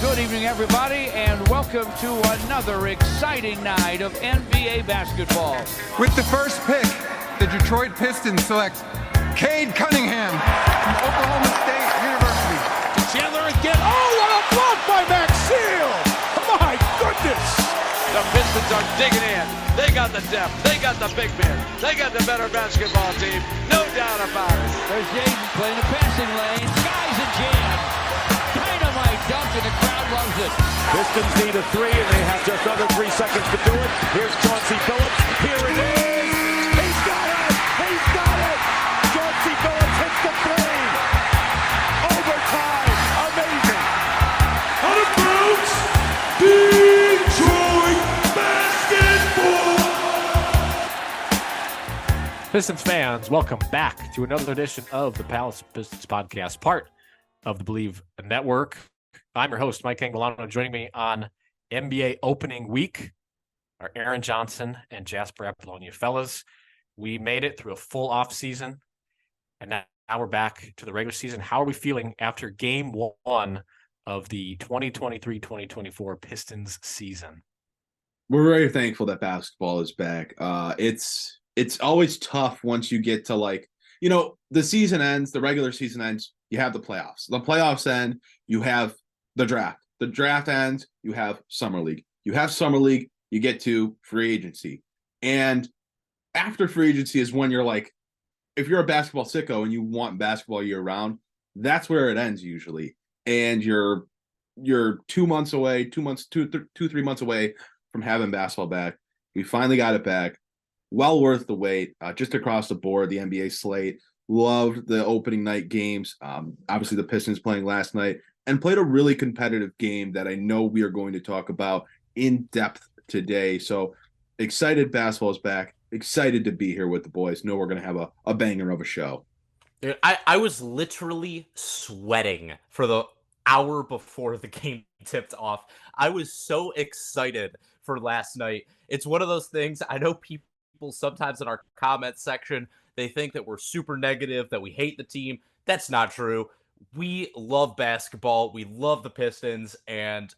Good evening, everybody, and welcome to another exciting night of NBA basketball. With the first pick, the Detroit Pistons select Cade Cunningham from Oklahoma State University. Chandler again. Oh, what a block by Maxfield! Oh my goodness! The Pistons are digging in. They got the depth. They got the big men. They got the better basketball team. No doubt about it. There's Jaden playing the passing lane. Skies a jam. Dynamite dunk, and the crowd loves it. Pistons need a three, and they have just under 3 seconds to do it. Here's Chauncey Billups. Here it is. He's got it. He's got it. Chauncey Billups hits the three. Overtime. Amazing. Out of bounds. Detroit basketball. Pistons fans, welcome back to another edition of the Palace Pistons podcast, part of the Believe Network. I'm your host, Mike Angelano. Joining me on NBA opening week are Aaron Johnson and Jasper Apollonia. Fellas, we made it through a full off season, and now we're back to the regular season. How are we feeling after game one of the 2023-2024 Pistons season? We're very thankful that basketball is back. It's always tough once you get to the season ends, the regular season ends, you have the playoffs. The playoffs end, you have the draft. The draft ends, you have summer league. You have summer league, you get to free agency. And after free agency is when you're like, if you're a basketball sicko and you want basketball year round, that's where it ends usually. And you're 2 months away, 3 months away from having basketball back. We finally got it back. Well worth the wait. Just across the board, the NBA slate. Loved the opening night games. Obviously, the Pistons playing last night and played a really competitive game that I know we are going to talk about in depth today. So excited basketball is back. Excited to be here with the boys. Know we're going to have a banger of a show. Dude, I was literally sweating for the hour before the game tipped off. I was so excited for last night. It's one of those things, I know people sometimes in our comment section, they think that we're super negative, that we hate the team. That's not true. We love basketball. We love the Pistons, and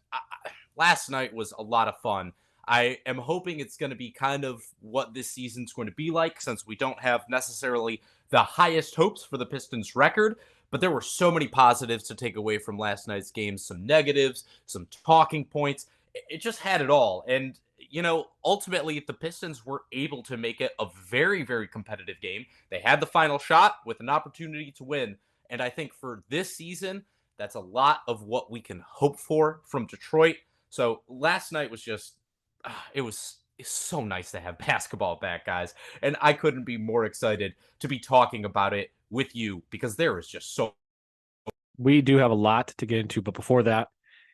last night was a lot of fun. I am hoping it's going to be kind of what this season's going to be like, since we don't have necessarily the highest hopes for the Pistons record, but there were so many positives to take away from last night's game, some negatives, some talking points. It just had it all. And, ultimately, the Pistons were able to make it a very, very competitive game. They had the final shot with an opportunity to win. And I think for this season, that's a lot of what we can hope for from Detroit. So last night was just, it's so nice to have basketball back, guys. And I couldn't be more excited to be talking about it with you, because there is just so. We do have a lot to get into, but before that,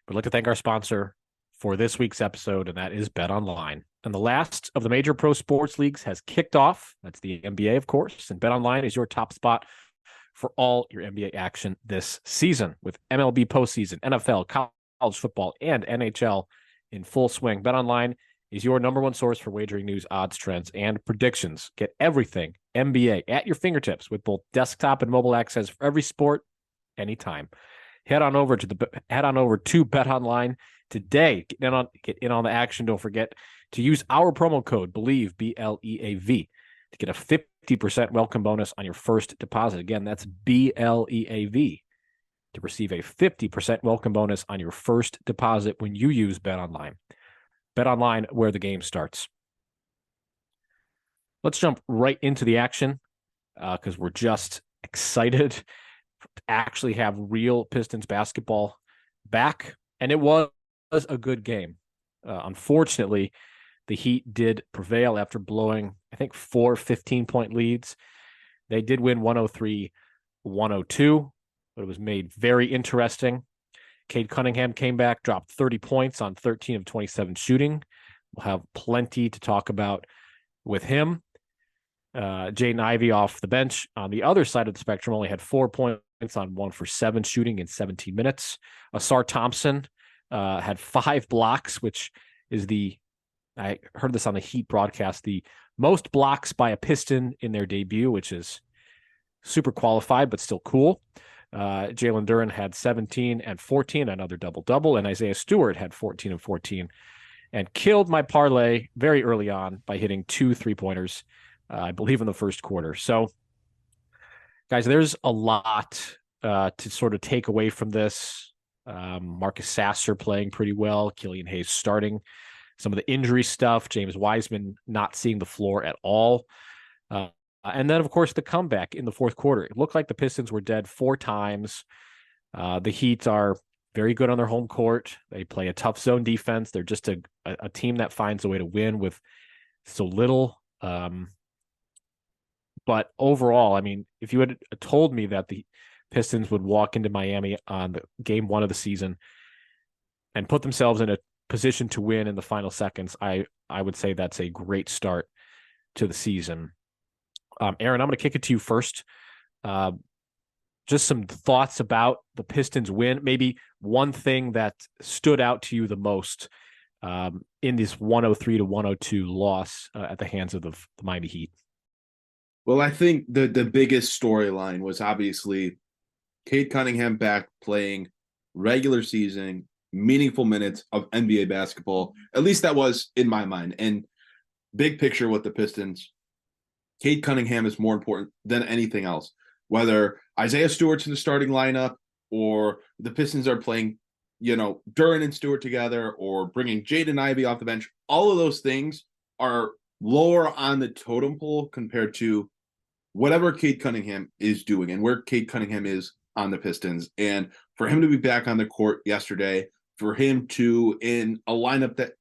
we'd like to thank our sponsor for this week's episode, and that is BetOnline. And the last of the major pro sports leagues has kicked off. That's the NBA, of course, and BetOnline is your top spot for all your NBA action this season, with MLB postseason, NFL, college football, and NHL in full swing. BetOnline is your number one source for wagering news, odds, trends, and predictions. Get everything NBA at your fingertips with both desktop and mobile access for every sport, anytime. Head on over to BetOnline today. Get in on the action. Don't forget to use our promo code BELIEVE, BLEAV, to get a 50% welcome bonus on your first deposit. Again, that's BLEAV, to receive a 50% welcome bonus on your first deposit when you use BetOnline. BetOnline, where the game starts. Let's jump right into the action, because we're just excited to actually have real Pistons basketball back. And it was a good game. Unfortunately, the Heat did prevail after blowing, I think, 4 15-point leads. They did win 103-102, but it was made very interesting. Cade Cunningham came back, dropped 30 points on 13 of 27 shooting. We'll have plenty to talk about with him. Jaden Ivey off the bench on the other side of the spectrum only had 4 points on 1 for 7 shooting in 17 minutes. Ausar Thompson had 5 blocks, which is I heard this on the Heat broadcast, the most blocks by a Piston in their debut, which is super qualified, but still cool. Jalen Duren had 17 and 14, another double-double, and Isaiah Stewart had 14 and 14, and killed my parlay very early on by hitting 2 3-pointers, I believe, in the first quarter. So, guys, there's a lot to sort of take away from this. Marcus Sasser playing pretty well, Killian Hayes starting, some of the injury stuff, James Wiseman not seeing the floor at all. And then, of course, the comeback in the fourth quarter. It looked like the Pistons were dead 4 times. The Heat are very good on their home court. They play a tough zone defense. They're just a team that finds a way to win with so little. But overall, I mean, if you had told me that the Pistons would walk into Miami on the game 1 of the season and put themselves in a position to win in the final seconds, I would say that's a great start to the season. Aaron, I'm going to kick it to you first. Just some thoughts about the Pistons win. Maybe one thing that stood out to you the most in this 103-102 loss at the hands of the Miami Heat. Well, I think the biggest storyline was obviously Cade Cunningham back playing regular season, meaningful minutes of NBA basketball. At least that was in my mind. And big picture with the Pistons, Cade Cunningham is more important than anything else. Whether Isaiah Stewart's in the starting lineup or the Pistons are playing, Duren and Stewart together or bringing Jaden Ivey off the bench, all of those things are lower on the totem pole compared to whatever Cade Cunningham is doing and where Cade Cunningham is on the Pistons. And for him to be back on the court yesterday, for him to in a lineup that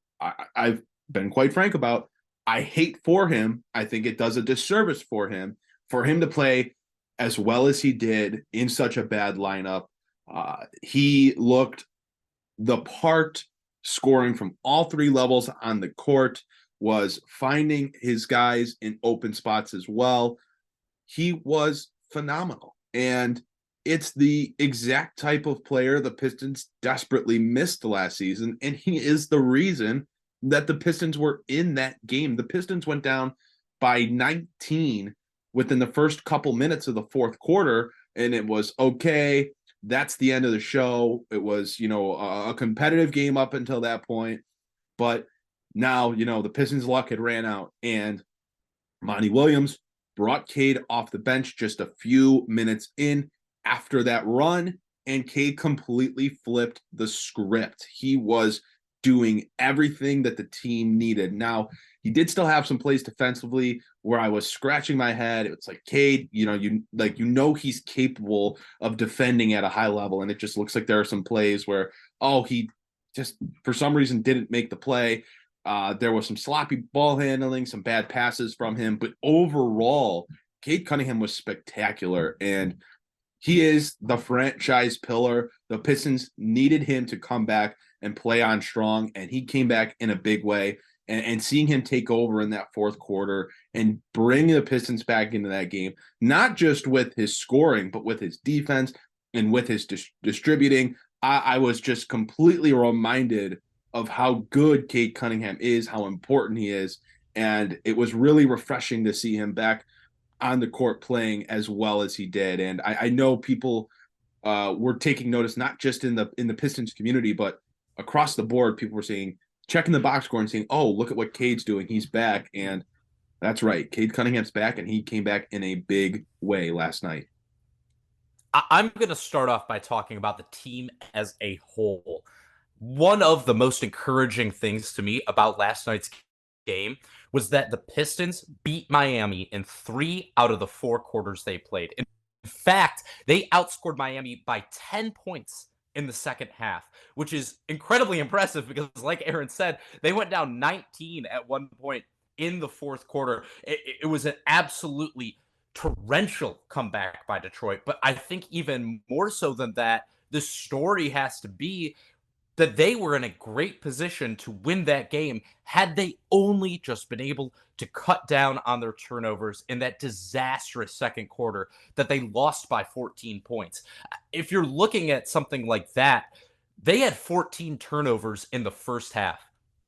I've been quite frank about, I hate for him. I think it does a disservice for him to play as well as he did in such a bad lineup. He looked the part, scoring from all 3 levels on the court, was finding his guys in open spots as well. He was phenomenal. And it's the exact type of player the Pistons desperately missed last season. And he is the reason that the Pistons were in that game. The Pistons went down by 19 within the first couple minutes of the fourth quarter, and it was okay. That's the end of the show. It was, a competitive game up until that point. But now, the Pistons' luck had ran out, and Monty Williams brought Cade off the bench just a few minutes in after that run, and Cade completely flipped the script. He was doing everything that the team needed. Now, he did still have some plays defensively where I was scratching my head. It's like, Cade, he's capable of defending at a high level, and it just looks like there are some plays where, he just for some reason didn't make the play. There was some sloppy ball handling, some bad passes from him, but overall, Cade Cunningham was spectacular, and he is the franchise pillar. The Pistons needed him to come back and play on strong, and he came back in a big way. And seeing him take over in that fourth quarter and bring the Pistons back into that game, not just with his scoring, but with his defense and with his distributing, I was just completely reminded of how good Cade Cunningham is, how important he is. And it was really refreshing to see him back on the court playing as well as he did. And I know people were taking notice, not just in the Pistons community, but across the board. People were saying, checking the box score and saying, look at what Cade's doing. He's back. And that's right. Cade Cunningham's back, and he came back in a big way last night. I'm going to start off by talking about the team as a whole. One of the most encouraging things to me about last night's game was that the Pistons beat Miami in 3 out of the 4 quarters they played. In fact, they outscored Miami by 10 points in the second half, which is incredibly impressive because, like Aaron said, they went down 19 at one point in the fourth quarter. It was an absolutely torrential comeback by Detroit. But I think even more so than that, the story has to be that they were in a great position to win that game had they only just been able to cut down on their turnovers in that disastrous second quarter that they lost by 14 points. If you're looking at something like that, they had 14 turnovers in the first half.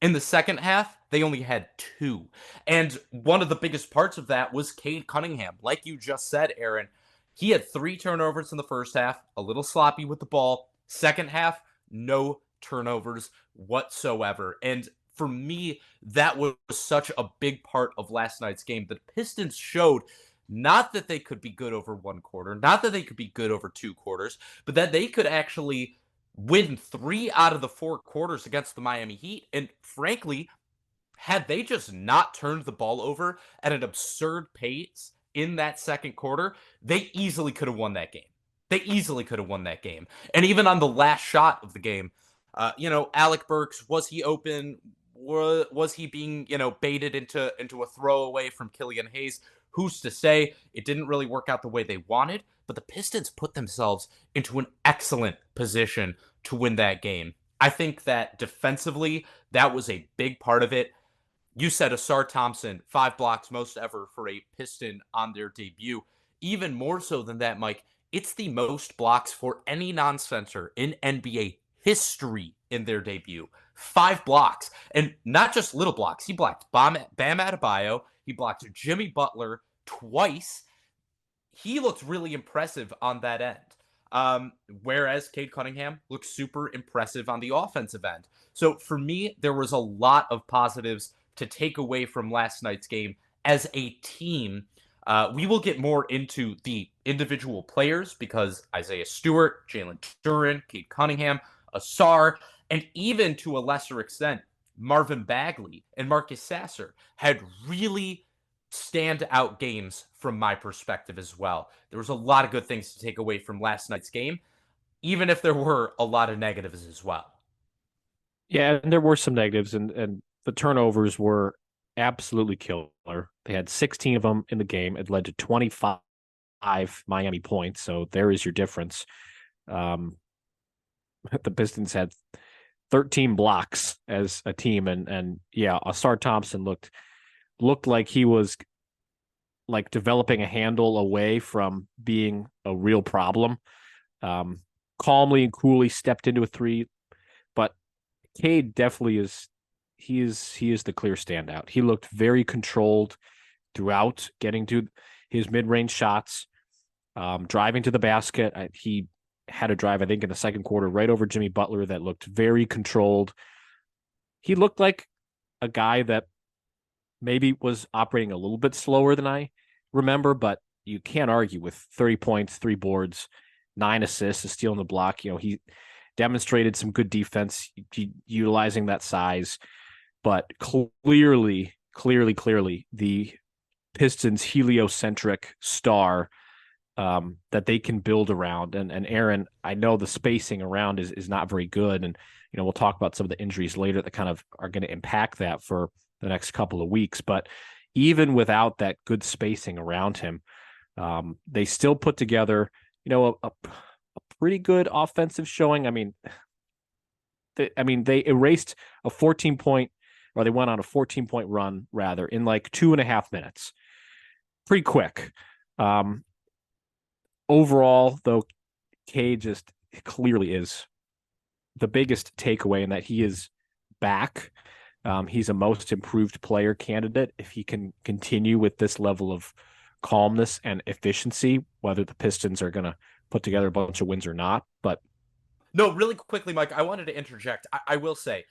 In the second half, they only had 2. And one of the biggest parts of that was Cade Cunningham. Like you just said, Aaron, He had 3 turnovers in the first half, a little sloppy with the ball. Second half, no turnovers whatsoever. And for me, that was such a big part of last night's game. The Pistons showed not that they could be good over one quarter, not that they could be good over 2 quarters, but that they could actually win 3 out of the 4 quarters against the Miami Heat. And frankly, had they just not turned the ball over at an absurd pace in that second quarter, they easily could have won that game. They easily could have won that game. And even on the last shot of the game, Alec Burks, was he open? Was he being, baited into a throwaway from Killian Hayes? Who's to say? It didn't really work out the way they wanted, but the Pistons put themselves into an excellent position to win that game. I think that defensively, that was a big part of it. You said Ausar Thompson, 5 blocks, most ever for a Piston on their debut. Even more so than that, Mike, it's the most blocks for any non-center in NBA history in their debut. 5 blocks. And not just little blocks. He blocked Bam Adebayo. He blocked Jimmy Butler twice. He looked really impressive on that end. Whereas Cade Cunningham looked super impressive on the offensive end. So for me, there was a lot of positives to take away from last night's game as a team. We will get more into the individual players because Isaiah Stewart, Jalen Duren, Cade Cunningham, Ausar, and even to a lesser extent, Marvin Bagley and Marcus Sasser had really standout games from my perspective as well. There was a lot of good things to take away from last night's game, even if there were a lot of negatives as well. Yeah, and there were some negatives, and the turnovers were absolutely killer. They had 16 of them in the game. It led to 25 Miami points, so there is your difference. The Pistons had 13 blocks as a team, and yeah, Ausar Thompson looked like he was like developing a handle away from being a real problem. Calmly and coolly stepped into a 3, but Cade definitely is. He is the clear standout. He looked very controlled throughout, getting to his mid-range shots, driving to the basket. He had a drive, I think, in the second quarter right over Jimmy Butler that looked very controlled. He looked like a guy that maybe was operating a little bit slower than I remember, but you can't argue with 30 points, 3 boards, 9 assists, a steal on the block. He demonstrated some good defense, utilizing that size. But clearly, the Pistons' heliocentric star that they can build around. And Aaron, I know the spacing around is not very good. And, we'll talk about some of the injuries later that kind of are going to impact that for the next couple of weeks. But even without that good spacing around him, they still put together, a pretty good offensive showing. They erased a 14-point, or they went on a 14-point run, rather, in like 2.5 minutes. Pretty quick. Overall, though, Cade just clearly is the biggest takeaway in that he is back. He's a most improved player candidate if he can continue with this level of calmness and efficiency, whether the Pistons are going to put together a bunch of wins or not. But no, really quickly, Mike, I wanted to interject. I will say,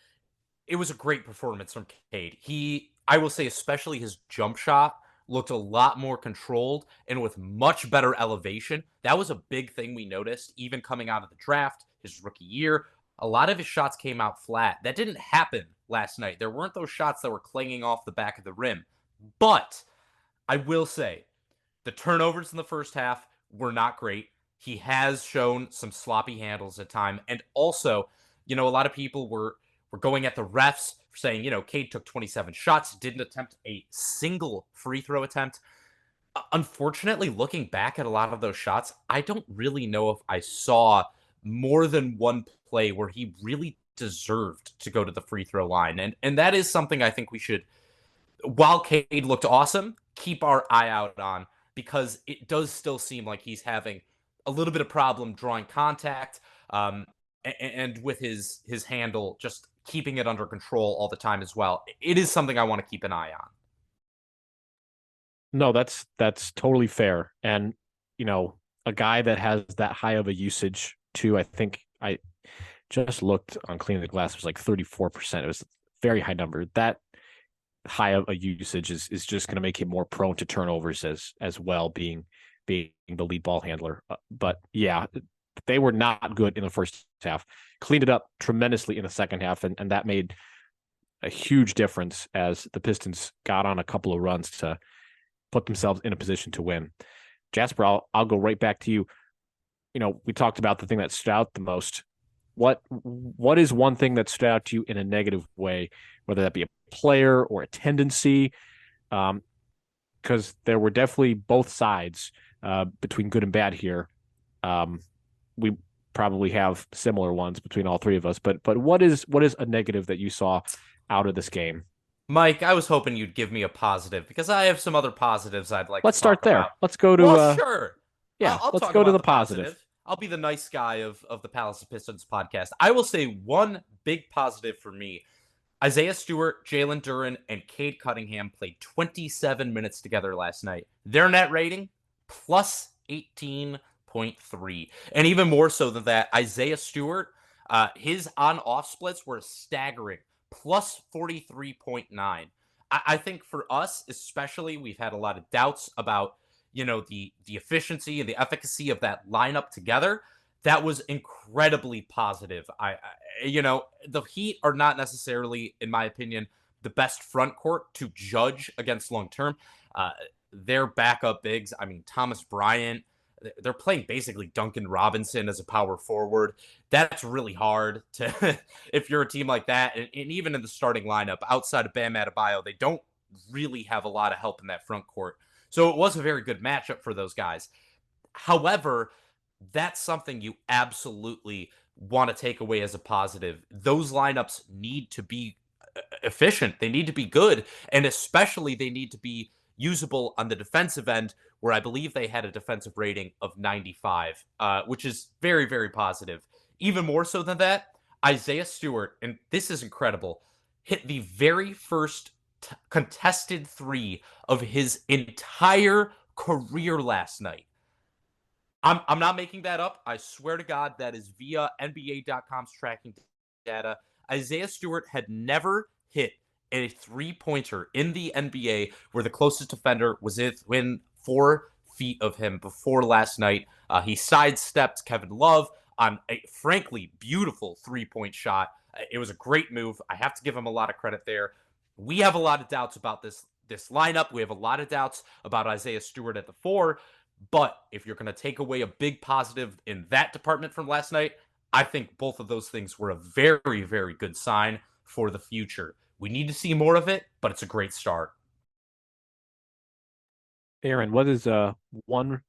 it was a great performance from Cade. I will say, especially his jump shot looked a lot more controlled and with much better elevation. That was a big thing we noticed, even coming out of the draft, his rookie year. A lot of his shots came out flat. That didn't happen last night. There weren't those shots that were clanging off the back of the rim. But I will say, the turnovers in the first half were not great. He has shown some sloppy handles at time. And also, a lot of people were going at the refs for saying, Cade took 27 shots, didn't attempt a single free throw attempt. Unfortunately, looking back at a lot of those shots, I don't really know if I saw more than one play where he really deserved to go to the free throw line. And that is something I think we should, while Cade looked awesome, keep our eye out on, because it does still seem like he's having a little bit of problem drawing contact, and with his handle, just keeping it under control all the time as well. It is something I want to keep an eye on. No, that's totally fair. And, a guy that has that high of a usage too. I think I just looked on cleaning the glass. It was like 34%. It was a very high number. That high of a usage is just going to make him more prone to turnovers as well, being the lead ball handler. But yeah, they were not good in the first half. Cleaned it up tremendously in the second half, and that made a huge difference as the Pistons got on a couple of runs to put themselves in a position to win. Jasper, I'll go right back to you. You know, we talked about the thing that stood out the most. What is one thing that stood out to you in a negative way, whether that be a player or a tendency? Because there were definitely both sides between good and bad here. We probably have similar ones between all three of us. But what is a negative that you saw out of this game? Mike, I was hoping you'd give me a positive because I have some other positives I'd like Let's to start talk there. about. Let's go to Well, sure. yeah, I'll let's talk go to about the positive. I'll be the nice guy of the Palace of Pistons podcast. I will say one big positive for me. Isaiah Stewart, Jalen Duren, and Cade Cunningham played 27 minutes together last night. Their net rating, plus 18.3. And even more so than that, Isaiah Stewart, his on-off splits were staggering, plus 43.9. I think for us, especially, we've had a lot of doubts about, you know, the efficiency and the efficacy of that lineup together. That was incredibly positive. You know, the Heat are not necessarily, in my opinion, the best front court to judge against long term. Their backup bigs, I mean, Thomas Bryant, they're playing basically Duncan Robinson as a power forward. That's really hard to, if you're a team like that. And even in the starting lineup, outside of Bam Adebayo, they don't really have a lot of help in that front court. So it was a very good matchup for those guys. However, that's something you absolutely want to take away as a positive. Those lineups need to be efficient. They need to be good. And especially they need to be usable on the defensive end, where I believe they had a defensive rating of 95, which is very, very positive. Even more so than that, Isaiah Stewart, and this is incredible, hit the very first contested three of his entire career last night. I'm not making that up. I swear to God, that is via NBA.com's tracking data. Isaiah Stewart had never hit a three-pointer in the NBA where the closest defender was within 4 feet of him before last night. He sidestepped Kevin Love on a frankly beautiful three-point shot. It was a great move. I have to give him a lot of credit there. We have a lot of doubts about this lineup. We have a lot of doubts about Isaiah Stewart at the 4. But if you're going to take away a big positive in that department from last night, I think both of those things were a very, very good sign for the future. We need to see more of it, but it's a great start. Aaron, what is one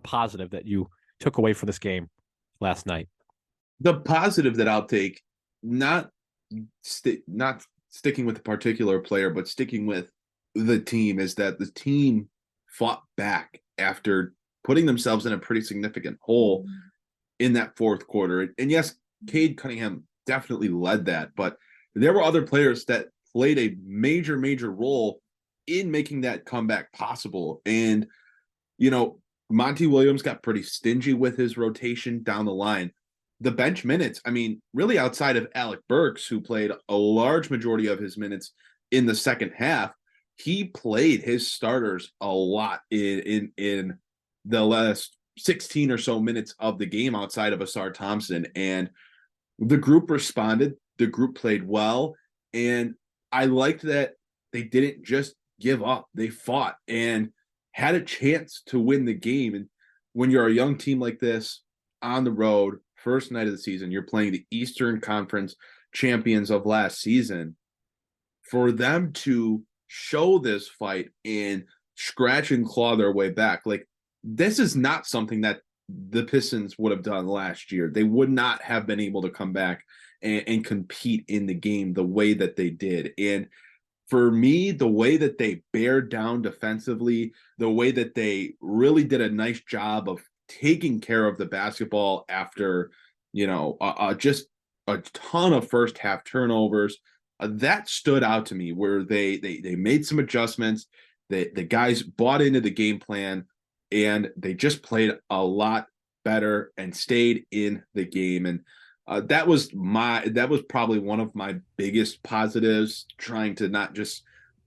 positive that you took away from this game last night? The positive that I'll take, not sticking with a particular player, but sticking with the team, is that the team fought back after putting themselves in a pretty significant hole in that fourth quarter. And yes, Cade Cunningham definitely led that, but there were other players that played a major, major role in making that comeback possible. And, you know, Monty Williams got pretty stingy with his rotation down the line. The bench minutes, I mean, really outside of Alec Burks, who played a large majority of his minutes in the second half, he played his starters a lot in the last 16 or so minutes of the game outside of Ausar Thompson. And the group responded. The group played well. And I liked that they didn't just give up. They fought and had a chance to win the game. And when you're a young team like this on the road, first night of the season, you're playing the Eastern Conference champions of last season. For them to show this fight and scratch and claw their way back, like, this is not something that the Pistons would have done last year. They would not have been able to come back and compete in the game the way that they did. And for me, the way that they bared down defensively, the way that they really did a nice job of taking care of the basketball after, you know, just a ton of first half turnovers, that stood out to me, where they made some adjustments. The guys bought into the game plan, and they just played a lot better and stayed in the game. And that was probably one of my biggest positives, trying to not just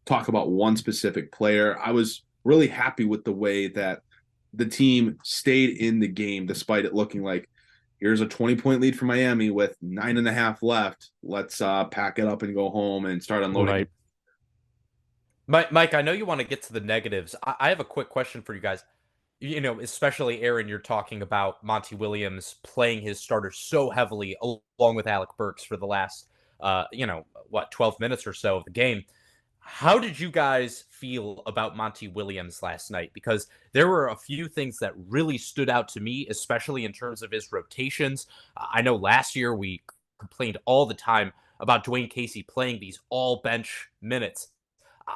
talk about one specific player. I was really happy with the way that the team stayed in the game, despite it looking like here's a 20-point lead for Miami with 9.5 left. Let's pack it up and go home and start unloading. Right. Mike, I know you want to get to the negatives. I have a quick question for you guys. You know, especially Aaron, you're talking about Monty Williams playing his starters so heavily along with Alec Burks for the last, 12 minutes or so of the game. How did you guys feel about Monty Williams last night? Because there were a few things that really stood out to me, especially in terms of his rotations. I know last year we complained all the time about Dwayne Casey playing these all bench minutes.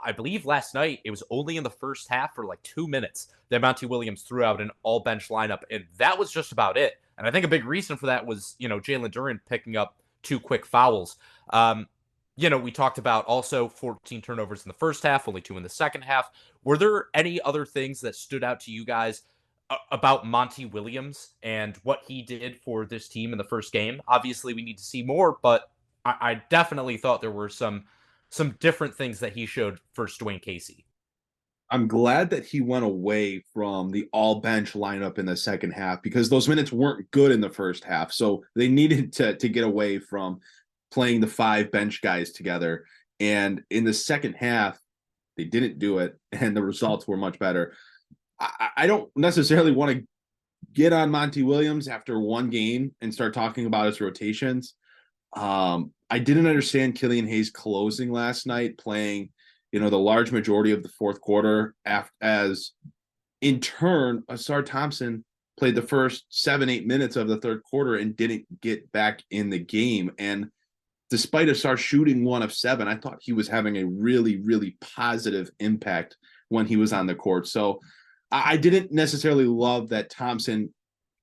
I believe last night it was only in the first half for like 2 minutes that Monty Williams threw out an all bench lineup, and that was just about it. And I think a big reason for that was, Jalen Duren picking up 2 quick fouls. We talked about also 14 turnovers in the first half, only 2 in the second half. Were there any other things that stood out to you guys about Monty Williams and what he did for this team in the first game? Obviously, we need to see more, but I definitely thought there were some different things that he showed versus Dwayne Casey. I'm glad that he went away from the all bench lineup in the second half, because those minutes weren't good in the first half. So they needed to get away from playing the 5 bench guys together. And in the second half, they didn't do it, and the results were much better. I don't necessarily want to get on Monty Williams after one game and start talking about his rotations. I didn't understand Killian Hayes closing last night, playing, the large majority of the fourth quarter, as in turn, Ausar Thompson played the first 7-8 minutes of the third quarter and didn't get back in the game. And despite Ausar shooting 1 of 7, I thought he was having a really, really positive impact when he was on the court. So I didn't necessarily love that Thompson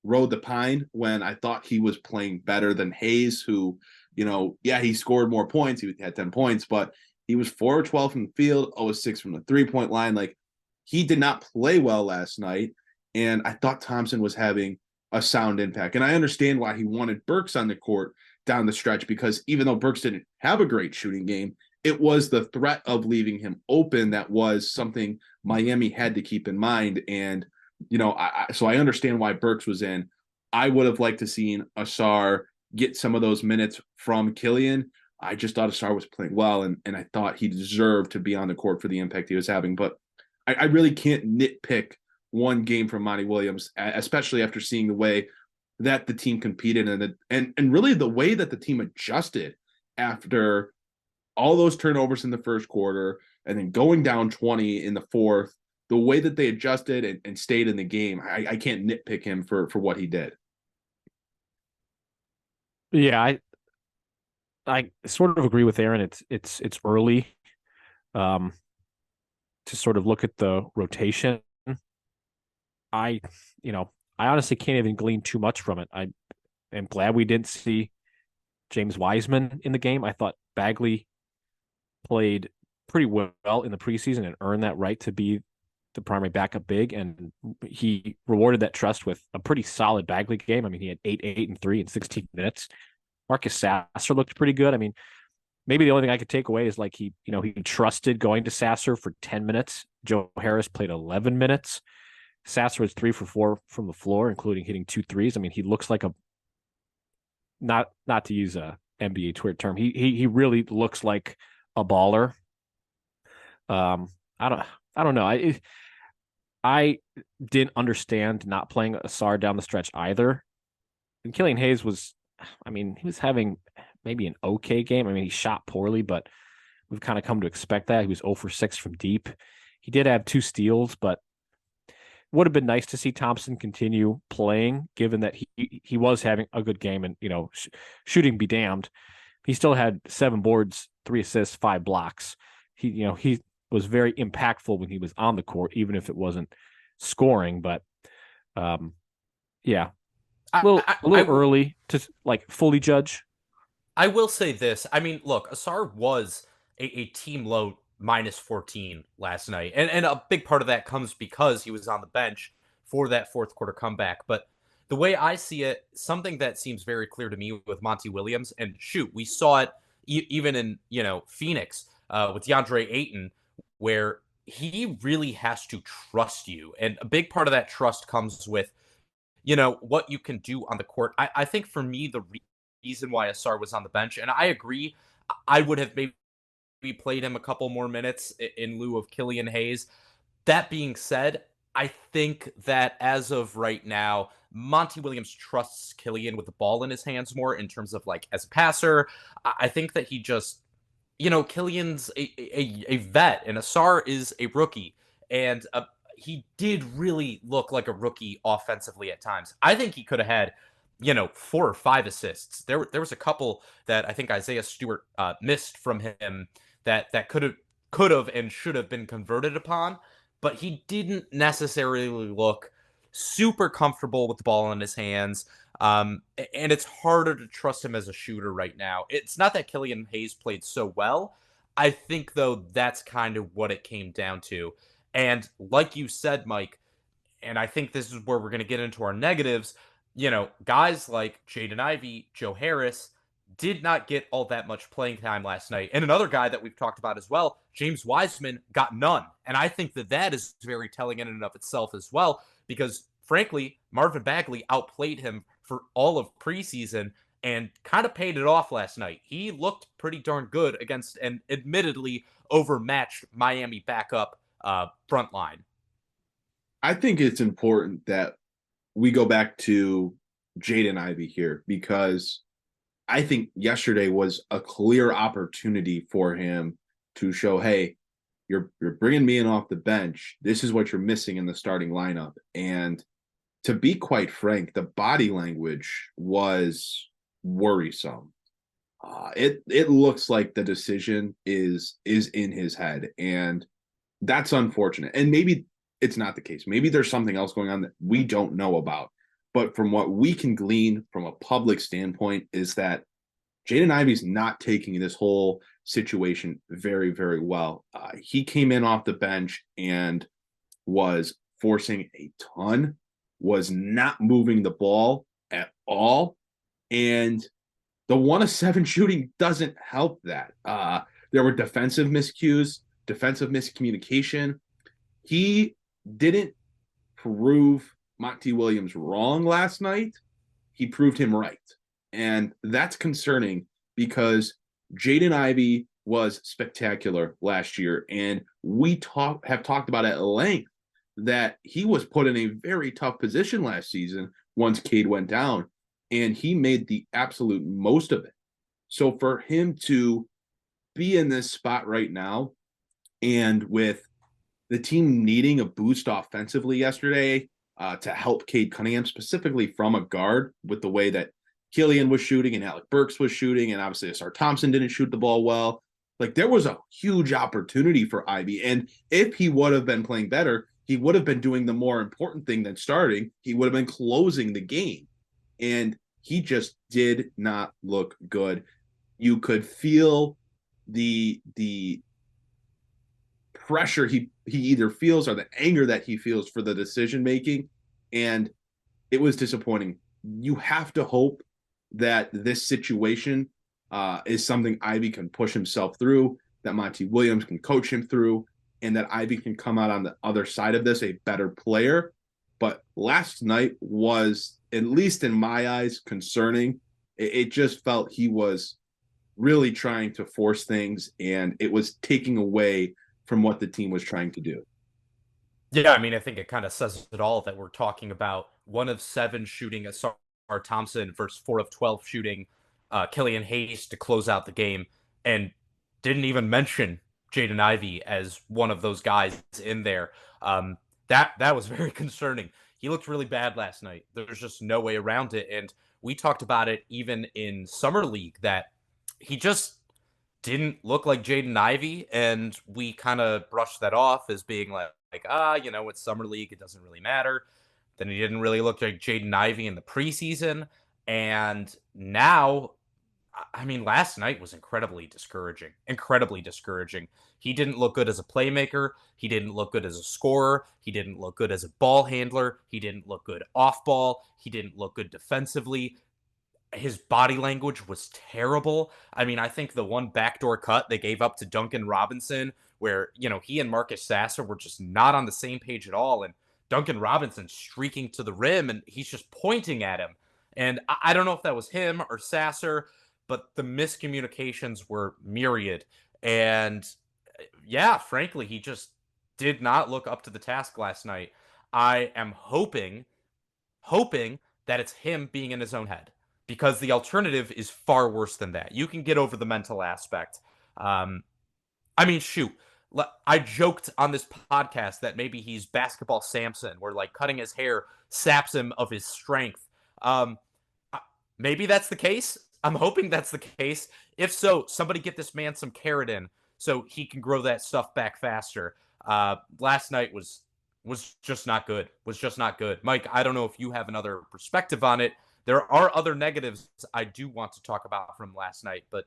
rode the pine when I thought he was playing better than Hayes, who, he scored more points. He had 10 points, but he was 4 of 12 from the field, 0 of 6 from the 3-point line. Like, he did not play well last night, and I thought Thompson was having a sound impact. And I understand why he wanted Burks on the court down the stretch, because even though Burks didn't have a great shooting game, it was the threat of leaving him open that was something Miami had to keep in mind. And, so I understand why Burks was in. I would have liked to seen Ausar get some of those minutes from Killian. I just thought Ausar was playing well, and I thought he deserved to be on the court for the impact he was having. But I really can't nitpick one game from Monty Williams, especially after seeing the way that the team competed and really the way that the team adjusted after all those turnovers in the first quarter and then going down 20 in the fourth. The way that they adjusted and stayed in the game, I can't nitpick him for what he did. Yeah, I sort of agree with Aaron. It's early to sort of look at the rotation. I honestly can't even glean too much from it. I am glad we didn't see James Wiseman in the game. I thought Bagley played pretty well in the preseason and earned that right to be the primary backup big, and he rewarded that trust with a pretty solid Bagley game. I mean, he had 8, 8, and 3 in 16 minutes. Marcus Sasser looked pretty good. I mean, maybe the only thing I could take away is like he trusted going to Sasser for 10 minutes. Joe Harris played 11 minutes. Sasser was 3 for 4 from the floor, including hitting 2 threes. I mean, he looks like not to use a NBA Twitter term, he really looks like a baller. I don't know. I didn't understand not playing Ausar down the stretch either. And Killian Hayes he was having maybe an okay game. I mean, he shot poorly, but we've kind of come to expect that. He was 0 for 6 from deep. He did have 2 steals, but would have been nice to see Thompson continue playing, given that he was having a good game and, shooting be damned. He still had 7 boards, 3 assists, 5 blocks. He was very impactful when he was on the court, even if it wasn't scoring. But yeah, a little early to fully judge. I will say this. I mean, look, Ausar was a team low -14 last night. And a big part of that comes because he was on the bench for that fourth quarter comeback. But the way I see it, something that seems very clear to me with Monty Williams, and shoot, we saw it even in, Phoenix with DeAndre Ayton, where he really has to trust you. And a big part of that trust comes with, what you can do on the court. I think for me, the reason why Ausar was on the bench, and I agree, I would have maybe played him a couple more minutes in lieu of Killian Hayes. That being said, I think that as of right now, Monty Williams trusts Killian with the ball in his hands more in terms of like as a passer. I think that he just, Killian's a vet and Ausar is a rookie. And he did really look like a rookie offensively at times. I think he could have had, 4 or 5 assists. There was a couple that I think Isaiah Stewart missed from him that could have and should have been converted upon, but he didn't necessarily look super comfortable with the ball in his hands. And it's harder to trust him as a shooter right now. It's not that Killian Hayes played so well. I think, though, that's kind of what it came down to. And like you said, Mike, and I think this is where we're going to get into our negatives, guys like Jaden Ivey, Joe Harris, did not get all that much playing time last night. And another guy that we've talked about as well, James Wiseman, got none. And I think that is very telling in and of itself as well, because frankly, Marvin Bagley outplayed him for all of preseason and kind of paid it off last night. He looked pretty darn good against an admittedly overmatched Miami backup front line. I think it's important that we go back to Jaden Ivey here, because I think yesterday was a clear opportunity for him to show, hey, you're bringing me in off the bench. This is what you're missing in the starting lineup. And to be quite frank, the body language was worrisome. It looks like the decision is in his head, and that's unfortunate. And maybe it's not the case. Maybe there's something else going on that we don't know about. But from what we can glean from a public standpoint is that Jaden Ivey's not taking this whole situation very, very well. He came in off the bench and was forcing a ton, was not moving the ball at all. And the 1 of 7 shooting doesn't help that. There were defensive miscues, defensive miscommunication. He didn't prove Monty Williams wrong last night. He proved him right. And that's concerning, because Jaden Ivey was spectacular last year. And we have talked about at length that he was put in a very tough position last season once Cade went down. And he made the absolute most of it. So for him to be in this spot right now, and with the team needing a boost offensively yesterday to help Cade Cunningham, specifically from a guard, with the way that Killian was shooting and Alec Burks was shooting, and obviously Ausar Thompson didn't shoot the ball well. Like, there was a huge opportunity for Ivey. And if he would have been playing better, he would have been doing the more important thing than starting. He would have been closing the game. And he just did not look good. You could feel the pressure he either feels, or the anger that he feels for the decision making, and it was disappointing. You have to hope that this situation is something Ivey can push himself through, that Monty Williams can coach him through, and that Ivey can come out on the other side of this a better player. But last night was, at least in my eyes, concerning. It just felt he was really trying to force things, and it was taking away from what the team was trying to do. Yeah, I mean, I think it kind of says it all that we're talking about 1 of 7 shooting Ausar Thompson versus 4 of 12 shooting Killian Hayes to close out the game, and didn't even mention Jaden Ivey as one of those guys in there. That was very concerning. He looked really bad last night. There's just no way around it. And we talked about it even in Summer League, that he just didn't look like Jaden Ivey, and we kind of brushed that off as being like, it's Summer League, it doesn't really matter. Then he didn't really look like Jaden Ivey in the preseason, and now I mean, last night was incredibly discouraging. Incredibly discouraging. He didn't look good as a playmaker. He didn't look good as a scorer. He didn't look good as a ball handler. He didn't look good off ball. He didn't look good defensively. His body language was terrible. I mean, I think the one backdoor cut they gave up to Duncan Robinson, where, he and Marcus Sasser were just not on the same page at all. And Duncan Robinson streaking to the rim and he's just pointing at him. And I don't know if that was him or Sasser, but the miscommunications were myriad. And yeah, frankly, he just did not look up to the task last night. I am hoping that it's him being in his own head, because the alternative is far worse than that. You can get over the mental aspect. I mean, shoot. I joked on this podcast that maybe he's basketball Samson, where like cutting his hair saps him of his strength. Maybe that's the case. I'm hoping that's the case. If so, somebody get this man some keratin so he can grow that stuff back faster. Last night was just not good. Was just not good. Mike, I don't know if you have another perspective on it. There are other negatives I do want to talk about from last night, but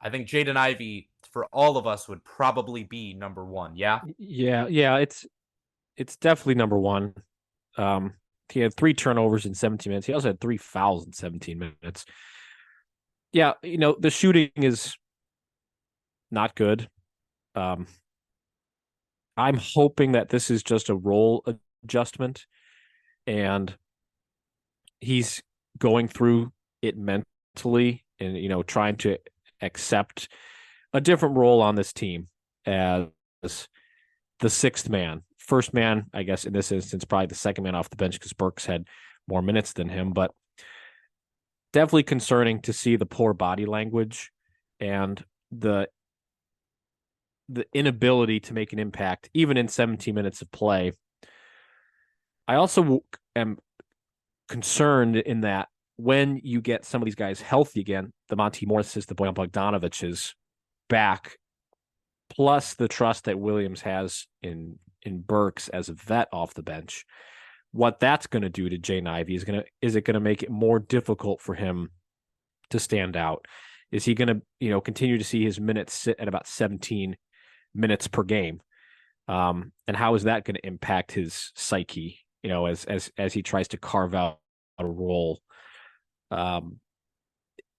I think Jaden Ivey, for all of us, would probably be number one. Yeah? Yeah. It's definitely number one. He had 3 turnovers in 17 minutes. He also had 3 fouls in 17 minutes. Yeah, the shooting is not good. I'm hoping that this is just a role adjustment and he's going through it mentally and, trying to accept a different role on this team as the 6th man. First man, I guess, in this instance, probably the 2nd man off the bench because Burks had more minutes than him, but definitely concerning to see the poor body language and the inability to make an impact, even in 17 minutes of play. I also am concerned in that when you get some of these guys healthy again, the Monte Morris, the Bojan Bogdanovic is back, plus the trust that Williams has in Burks as a vet off the bench, what that's going to do to Jaden Ivey is it going to make it more difficult for him to stand out? Is he going to, continue to see his minutes sit at about 17 minutes per game? And how is that going to impact his psyche, as he tries to carve out a role?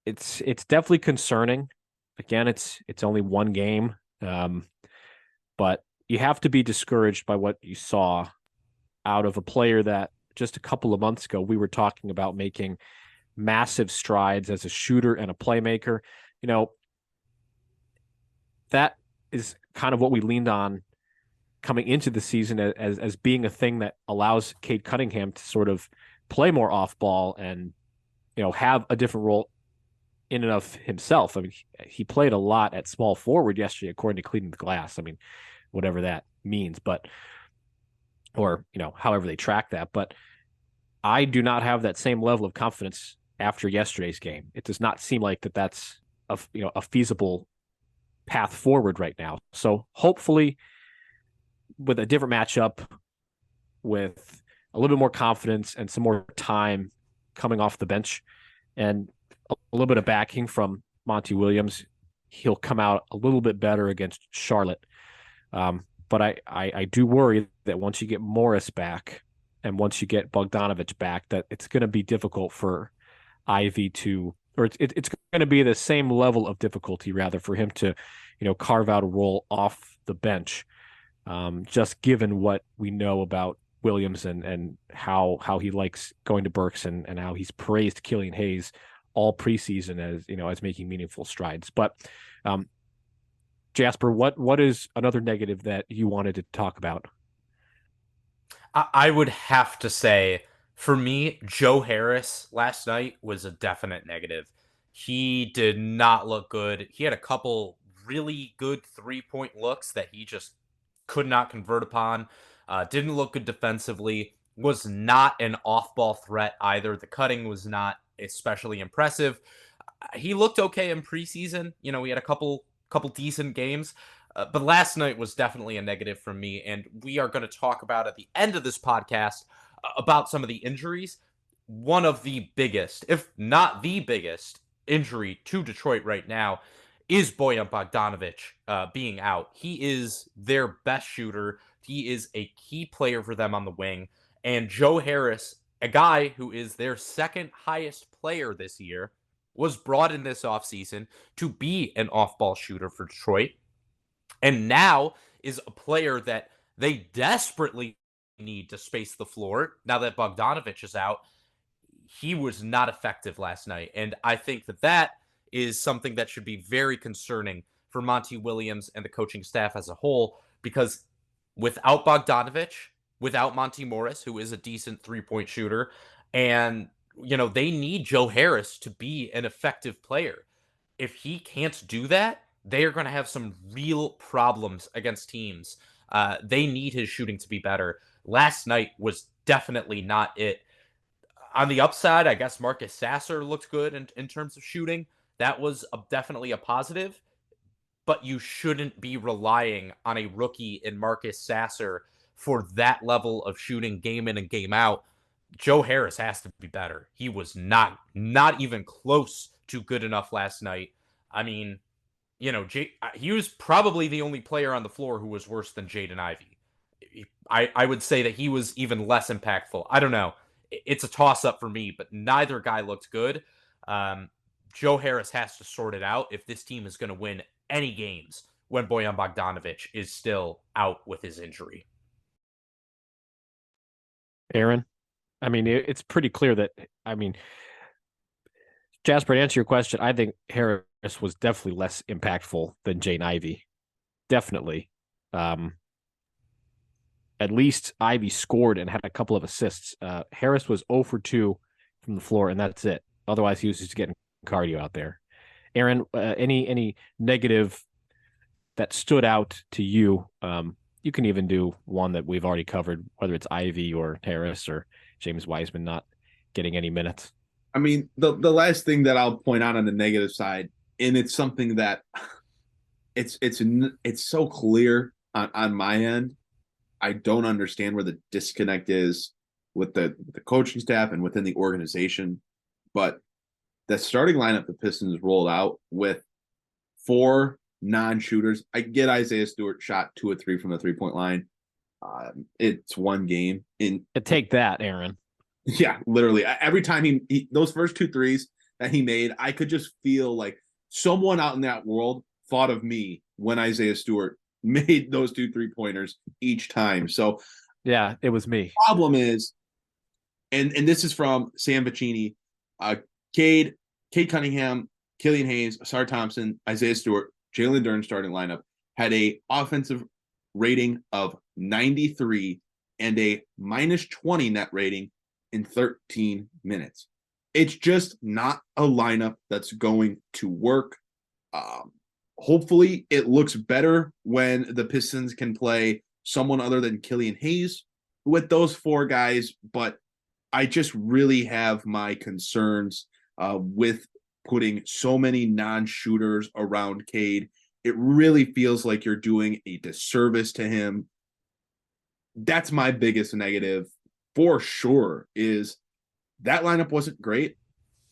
It's definitely concerning. Again, it's only one game. But you have to be discouraged by what you saw out of a player that just a couple of months ago we were talking about making massive strides as a shooter and a playmaker. That is kind of what we leaned on coming into the season as being a thing that allows Cade Cunningham to sort of play more off ball and, have a different role in and of himself. I mean, he played a lot at small forward yesterday, according to Cleaning the Glass. I mean, whatever that means, or however they track that. But I do not have that same level of confidence after yesterday's game. It does not seem like that's a feasible path forward right now. So hopefully with a different matchup, with a little bit more confidence and some more time coming off the bench and a little bit of backing from Monty Williams, he'll come out a little bit better against Charlotte. But I do worry that once you get Morris back and once you get Bogdanovic back, that it's going to be difficult for Ivy it's going to be the same level of difficulty rather for him to, carve out a role off the bench. Just given what we know about Williams and how he likes going to Burks and how he's praised Killian Hayes all preseason as making meaningful strides. But Jasper, what is another negative that you wanted to talk about? I would have to say, for me, Joe Harris last night was a definite negative. He did not look good. He had a couple really good 3-point looks that he just could not convert upon. Didn't look good defensively. Was not an off-ball threat either. The cutting was not especially impressive. He looked okay in preseason. He had a couple decent games. But last night was definitely a negative for me, and we are going to talk about at the end of this podcast about some of the injuries. One of the biggest, if not the biggest, injury to Detroit right now is Bojan Bogdanovic being out. He is their best shooter. He is a key player for them on the wing. And Joe Harris, a guy who is their second highest player this year, was brought in this offseason to be an off-ball shooter for Detroit. And now is a player that they desperately need to space the floor now that Bogdanovic is out. He was not effective last night. And I think that is something that should be very concerning for Monty Williams and the coaching staff as a whole, because without Bogdanovic, without Monte Morris, who is a decent three-point shooter, and they need Joe Harris to be an effective player. If he can't do that, they are going to have some real problems against teams. They need his shooting to be better. Last night was definitely not it. On the upside, I guess Marcus Sasser looked good in terms of shooting. That was definitely a positive, but you shouldn't be relying on a rookie in Marcus Sasser for that level of shooting game in and game out. Joe Harris has to be better. He was not even close to good enough last night. I mean, he was probably the only player on the floor who was worse than Jaden Ivey. I would say that he was even less impactful. I don't know. It's a toss-up for me, but neither guy looked good. Joe Harris has to sort it out if this team is going to win any games when Bojan Bogdanovic is still out with his injury. Aaron, I mean, it's pretty clear that, Jasper, to answer your question, I think Harris was definitely less impactful than Jaden Ivey. Definitely. At least Ivey scored and had a couple of assists. Harris was 0 for 2 from the floor, and that's it. Otherwise, he was just getting cardio out there. Aaron, any negative that stood out to you? You can even do one that we've already covered, whether it's Ivey or Harris or James Wiseman not getting any minutes. I mean, the last thing that I'll point out on the negative side, and it's something that it's so clear on my end. I don't understand where the disconnect is with the coaching staff and within the organization, but the starting lineup the Pistons rolled out with 4 non-shooters. I get Isaiah Stewart shot 2 of 3 from the 3-point line. It's one game. Take that, Aaron. Yeah, literally. Every time he those first 2 threes that he made, I could just feel like someone out in that world thought of me when Isaiah Stewart made those 2 3-pointers each time. So yeah, it was me. Problem is, and this is from Sam Vecini, Cade Cunningham, Killian Hayes, Ausar Thompson, Isaiah Stewart, Jalen Duren starting lineup had a offensive rating of 93 and a -20 net rating in 13 minutes. It's just not a lineup that's going to work. Hopefully it looks better when the Pistons can play someone other than Killian Hayes with those 4 guys, but I just really have my concerns with putting so many non-shooters around Cade. It really feels like you're doing a disservice to him. That's my biggest negative for sure, is that lineup wasn't great.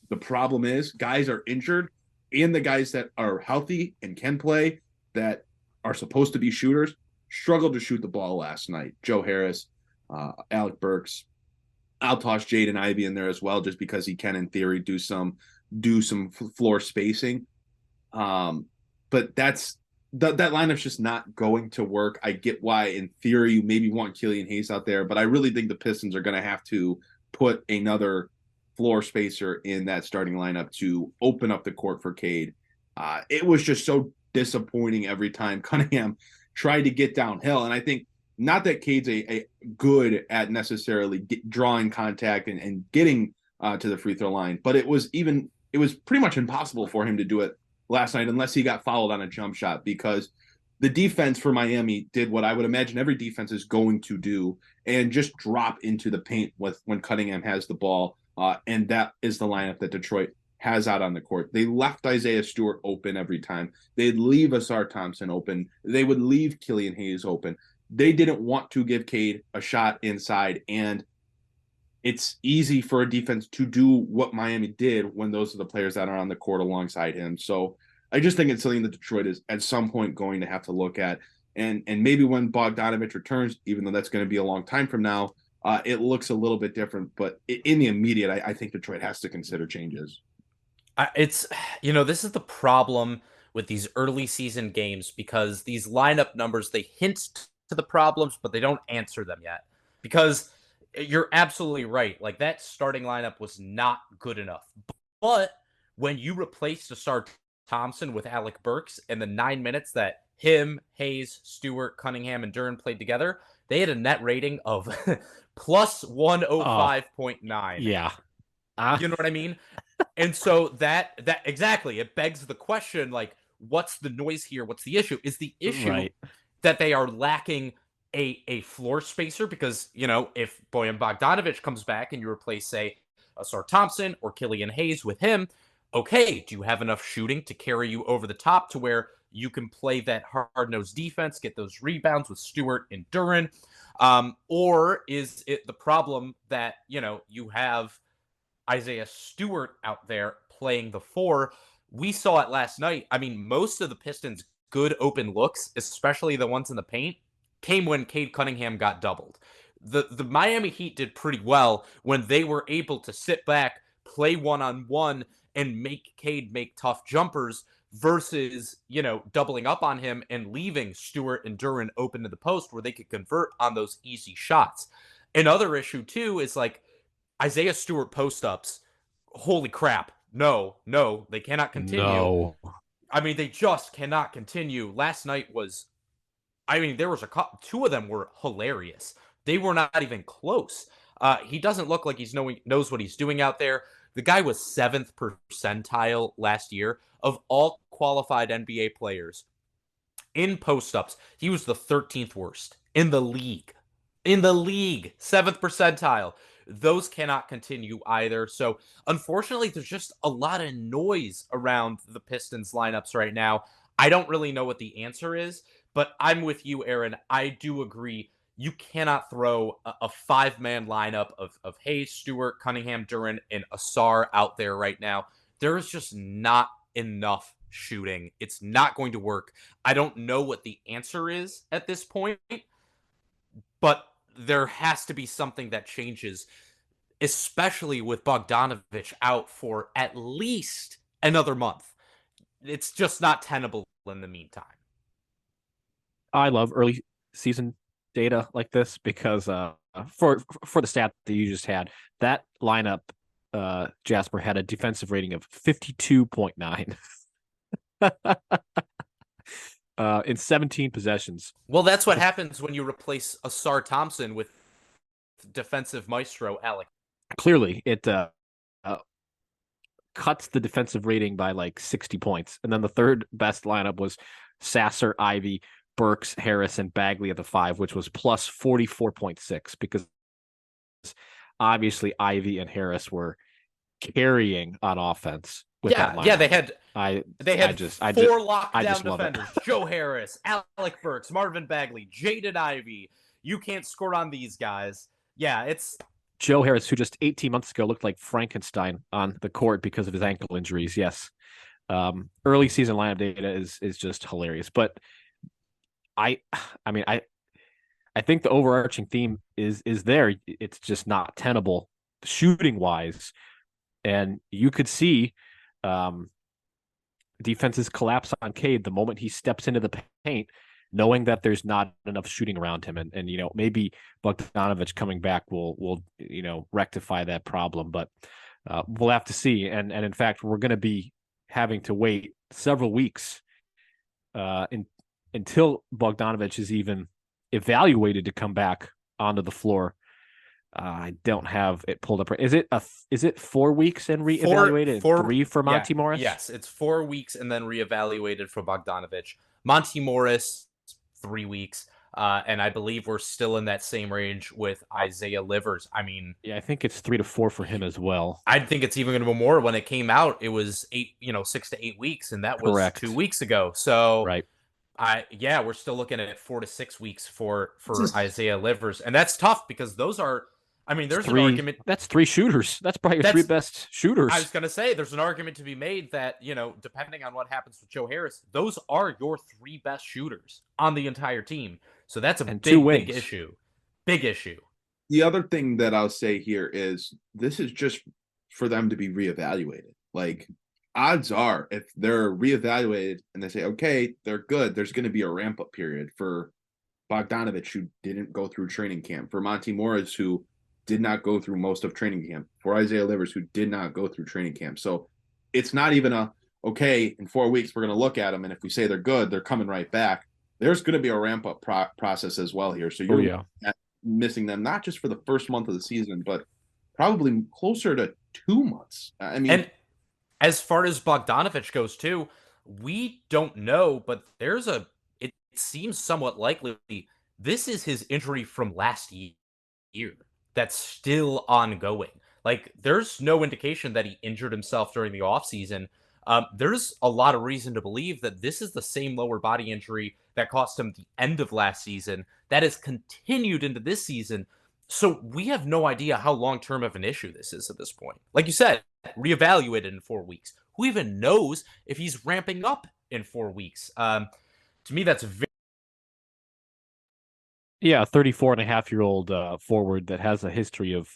The problem is guys are injured, and the guys that are healthy and can play that are supposed to be shooters struggled to shoot the ball last night. Joe Harris, Alec Burks. I'll toss Jaden Ivey in there as well, just because he can, in theory, do some floor spacing. But that lineup's just not going to work. I get why, in theory, you maybe want Killian Hayes out there, but I really think the Pistons are going to have to put another floor spacer in that starting lineup to open up the court for Cade. It was just so disappointing every time Cunningham tried to get downhill. And I think not that Cade's a good at necessarily drawing contact and getting to the free throw line, but it was pretty much impossible for him to do it last night unless he got fouled on a jump shot, because the defense for Miami did what I would imagine every defense is going to do, and just drop into the paint when Cunningham has the ball. And that is the lineup that Detroit has out on the court. They left Isaiah Stewart open every time. They'd leave Ausar Thompson open. They would leave Killian Hayes open. They didn't want to give Cade a shot inside. And it's easy for a defense to do what Miami did when those are the players that are on the court alongside him. So I just think it's something that Detroit is at some point going to have to look at. And maybe when Bogdanovic returns, even though that's going to be a long time from now, it looks a little bit different. But in the immediate, I think Detroit has to consider changes. It's, this is the problem with these early season games, because these lineup numbers, they hint to the problems, but they don't answer them yet. Because you're absolutely right. Like, that starting lineup was not good enough. But when you replace Ausar Thompson with Alec Burks in the 9 minutes that him, Hayes, Stewart, Cunningham, and Duren played together, they had a net rating of plus 105.9. Yeah. You know what I mean? And so that exactly, it begs the question, like, what's the noise here? What's the issue? Is the issue that they are lacking a floor spacer? Because, if Bojan Bogdanovic comes back and you replace, say, Ausar Thompson or Killian Hayes with him, okay, do you have enough shooting to carry you over the top to where you can play that hard-nosed defense, get those rebounds with Stewart and Duren? Or is it the problem that, you have Isaiah Stewart out there playing the 4? We saw it last night. I mean, most of the Pistons' good open looks, especially the ones in the paint, came when Cade Cunningham got doubled. The Miami Heat did pretty well when they were able to sit back, play one-on-one, and make Cade make tough jumpers versus, doubling up on him and leaving Stewart and Duren open to the post where they could convert on those easy shots. Another issue, too, is like Isaiah Stewart post-ups. Holy crap. No, they cannot continue. No. I mean, they just cannot continue. Last night was, there was two of them were hilarious. They were not even close. He doesn't look like knows what he's doing out there. The guy was 7th percentile last year of all qualified NBA players in post-ups. He was the 13th worst in the league. 7th percentile. Those cannot continue either. So, unfortunately, there's just a lot of noise around the Pistons lineups right now. I don't really know what the answer is, but I'm with you, Aaron. I do agree. You cannot throw a 5-man lineup of Hayes, Stewart, Cunningham, Duren, and Ausar out there right now. There is just not enough shooting. It's not going to work. I don't know what the answer is at this point, but there has to be something that changes, especially with Bogdanovic out for at least another month. It's just not tenable in the meantime. I love early season data like this because for the stat that you just had, that lineup, Jasper, had a defensive rating of 52.9 in 17 possessions. Well, that's what happens when you replace Ausar Thompson with defensive maestro Alec. Clearly, it cuts the defensive rating by like 60 points. And then the third best lineup was Sasser, Ivey, Burks, Harris, and Bagley at the 5, which was plus 44.6, because obviously Ivey and Harris were carrying on offense. With that lineup. Yeah, they had four lockdown defenders: Joe Harris, Alec Burks, Marvin Bagley, Jaden Ivey. You can't score on these guys. Yeah, it's Joe Harris, who just 18 months ago looked like Frankenstein on the court because of his ankle injuries. Yes, early season lineup data is just hilarious. But I think the overarching theme is there. It's just not tenable shooting wise, and you could see defenses collapse on Cade the moment he steps into the paint, knowing that there's not enough shooting around him, and maybe Bogdanovic coming back will rectify that problem, but we'll have to see. And in fact, we're going to be having to wait several weeks until Bogdanovic is even evaluated to come back onto the floor. I don't have it pulled up. Is it 4 weeks and reevaluated? 3 for Monte Morris? Yes, it's 4 weeks and then reevaluated for Bogdanovic. Monte Morris, 3 weeks. And I believe we're still in that same range with Isaiah Livers. I mean, yeah, I think it's 3 to 4 for him as well. I think it's even going to be more. When it came out, it was 6 to 8 weeks, and that was Correct. 2 weeks ago. So right. We're still looking at 4 to 6 weeks for Isaiah Livers. And that's tough because those are, I mean, there's an argument. That's three shooters. That's probably your three best shooters. I was going to say, there's an argument to be made that, depending on what happens with Joe Harris, those are your three best shooters on the entire team. So that's a big issue. Big issue. The other thing that I'll say here is this is just for them to be reevaluated. Like, odds are, if they're reevaluated and they say, okay, they're good, there's going to be a ramp-up period for Bogdanovic, who didn't go through training camp, for Monte Morris, who did not go through most of training camp, for Isaiah Livers, who did not go through training camp. So it's not even okay, in 4 weeks, we're going to look at them, and if we say they're good, they're coming right back. There's going to be a ramp-up process as well here. So you're missing them, not just for the first month of the season, but probably closer to 2 months. I mean, and as far as Bogdanovic goes too, we don't know, but it seems somewhat likely this is his injury from last year that's still ongoing. Like, there's no indication that he injured himself during the offseason. There's a lot of reason to believe that this is the same lower body injury that cost him the end of last season that has continued into this season. So we have no idea how long-term of an issue this is at this point. Like you said, reevaluated in 4 weeks. Who even knows if he's ramping up in 4 weeks? To me, that's very... Yeah, a 34-and-a-half-year-old forward that has a history of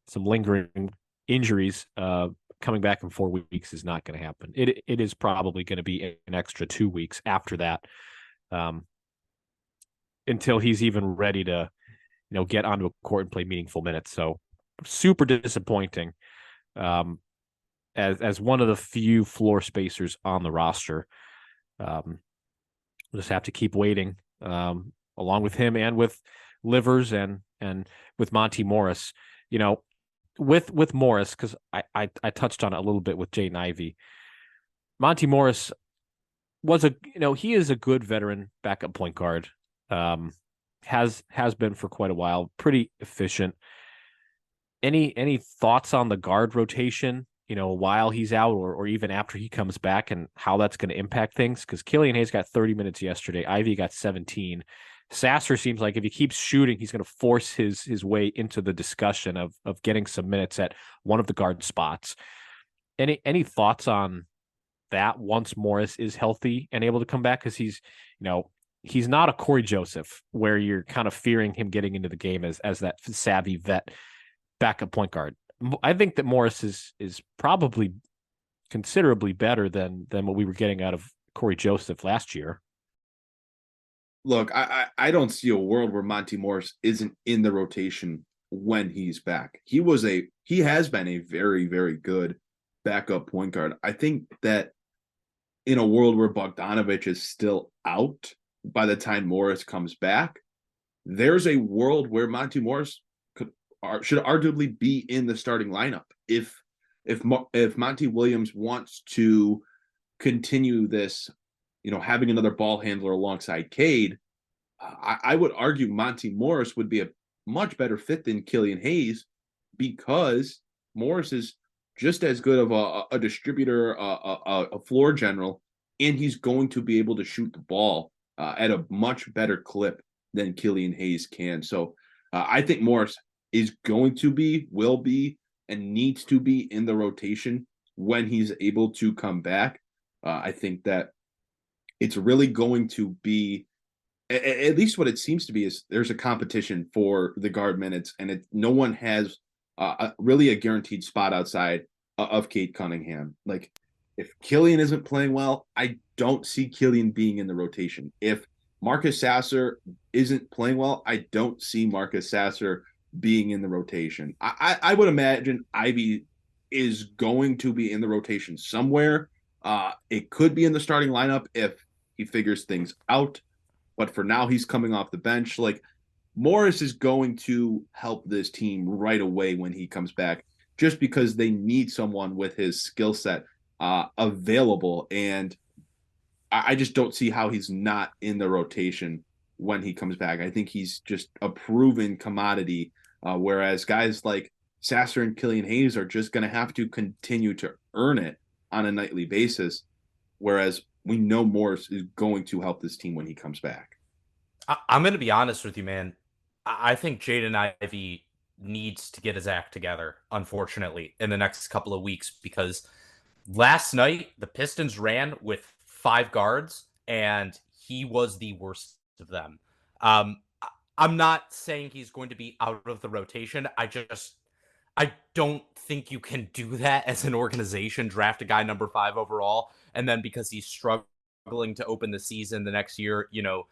some lingering injuries coming back in 4 weeks is not going to happen. It is probably going to be an extra 2 weeks after that, until he's even ready to, get onto a court and play meaningful minutes. So super disappointing as one of the few floor spacers on the roster. We'll just have to keep waiting along with him and with Livers and with Monte Morris. With Morris, because I touched on it a little bit with Jaden Ivey. Monte Morris was he is a good veteran backup point guard. Has been for quite a while, pretty efficient. Any thoughts on the guard rotation, while he's out or even after he comes back, and how that's going to impact things? Because Killian Hayes got 30 minutes yesterday. Ivey got 17. Sasser seems like if he keeps shooting, he's going to force his way into the discussion of getting some minutes at one of the guard spots. Any thoughts on that once Morris is healthy and able to come back? Because he's not a Corey Joseph where you're kind of fearing him getting into the game as that savvy vet backup point guard. I think that Morris is probably considerably better than what we were getting out of Corey Joseph last year. Look, I don't see a world where Monte Morris isn't in the rotation when he's back. He has been a very, very good backup point guard. I think that in a world where Bogdanovic is still out by the time Morris comes back, there's a world where Monte Morris should arguably be in the starting lineup. If Monty Williams wants to continue this, having another ball handler alongside Cade, I would argue Monte Morris would be a much better fit than Killian Hayes, because Morris is just as good of a distributor, a floor general, and he's going to be able to shoot the ball at a much better clip than Killian Hayes can. So I think Morris is going to be, will be, and needs to be in the rotation when he's able to come back. I think that it's really going to be, at least what it seems to be, is there's a competition for the guard minutes, and no one has really a guaranteed spot outside of Cade Cunningham. Like, if Killian isn't playing well, I don't see Killian being in the rotation. If Marcus Sasser isn't playing well, I don't see Marcus Sasser being in the rotation. I would imagine Ivy is going to be in the rotation somewhere. It could be in the starting lineup if he figures things out, but for now he's coming off the bench. Like, Morris is going to help this team right away when he comes back, just because they need someone with his skill set available, and I just don't see how he's not in the rotation when he comes back. I think he's just a proven commodity, whereas guys like Sasser and Killian Hayes are just going to have to continue to earn it on a nightly basis, whereas we know Morris is going to help this team when he comes back. I'm going to be honest with you, man. I think Jaden Ivey needs to get his act together, unfortunately, in the next couple of weeks, because last night the Pistons ran with 5 guards and he was the worst of them. I'm not saying he's going to be out of the rotation. I don't think you can do that as an organization, draft a guy number 5 overall, and then because he's struggling to open the season the next year, you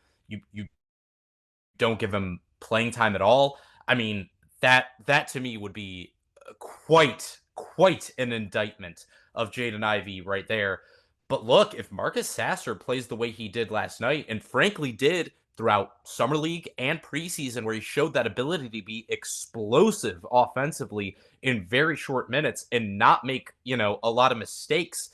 don't give him playing time at all. I mean, that to me would be quite an indictment of Jaden Ivey right there. But look, if Marcus Sasser plays the way he did last night, and frankly did throughout summer league and preseason, where he showed that ability to be explosive offensively in very short minutes and not make, a lot of mistakes,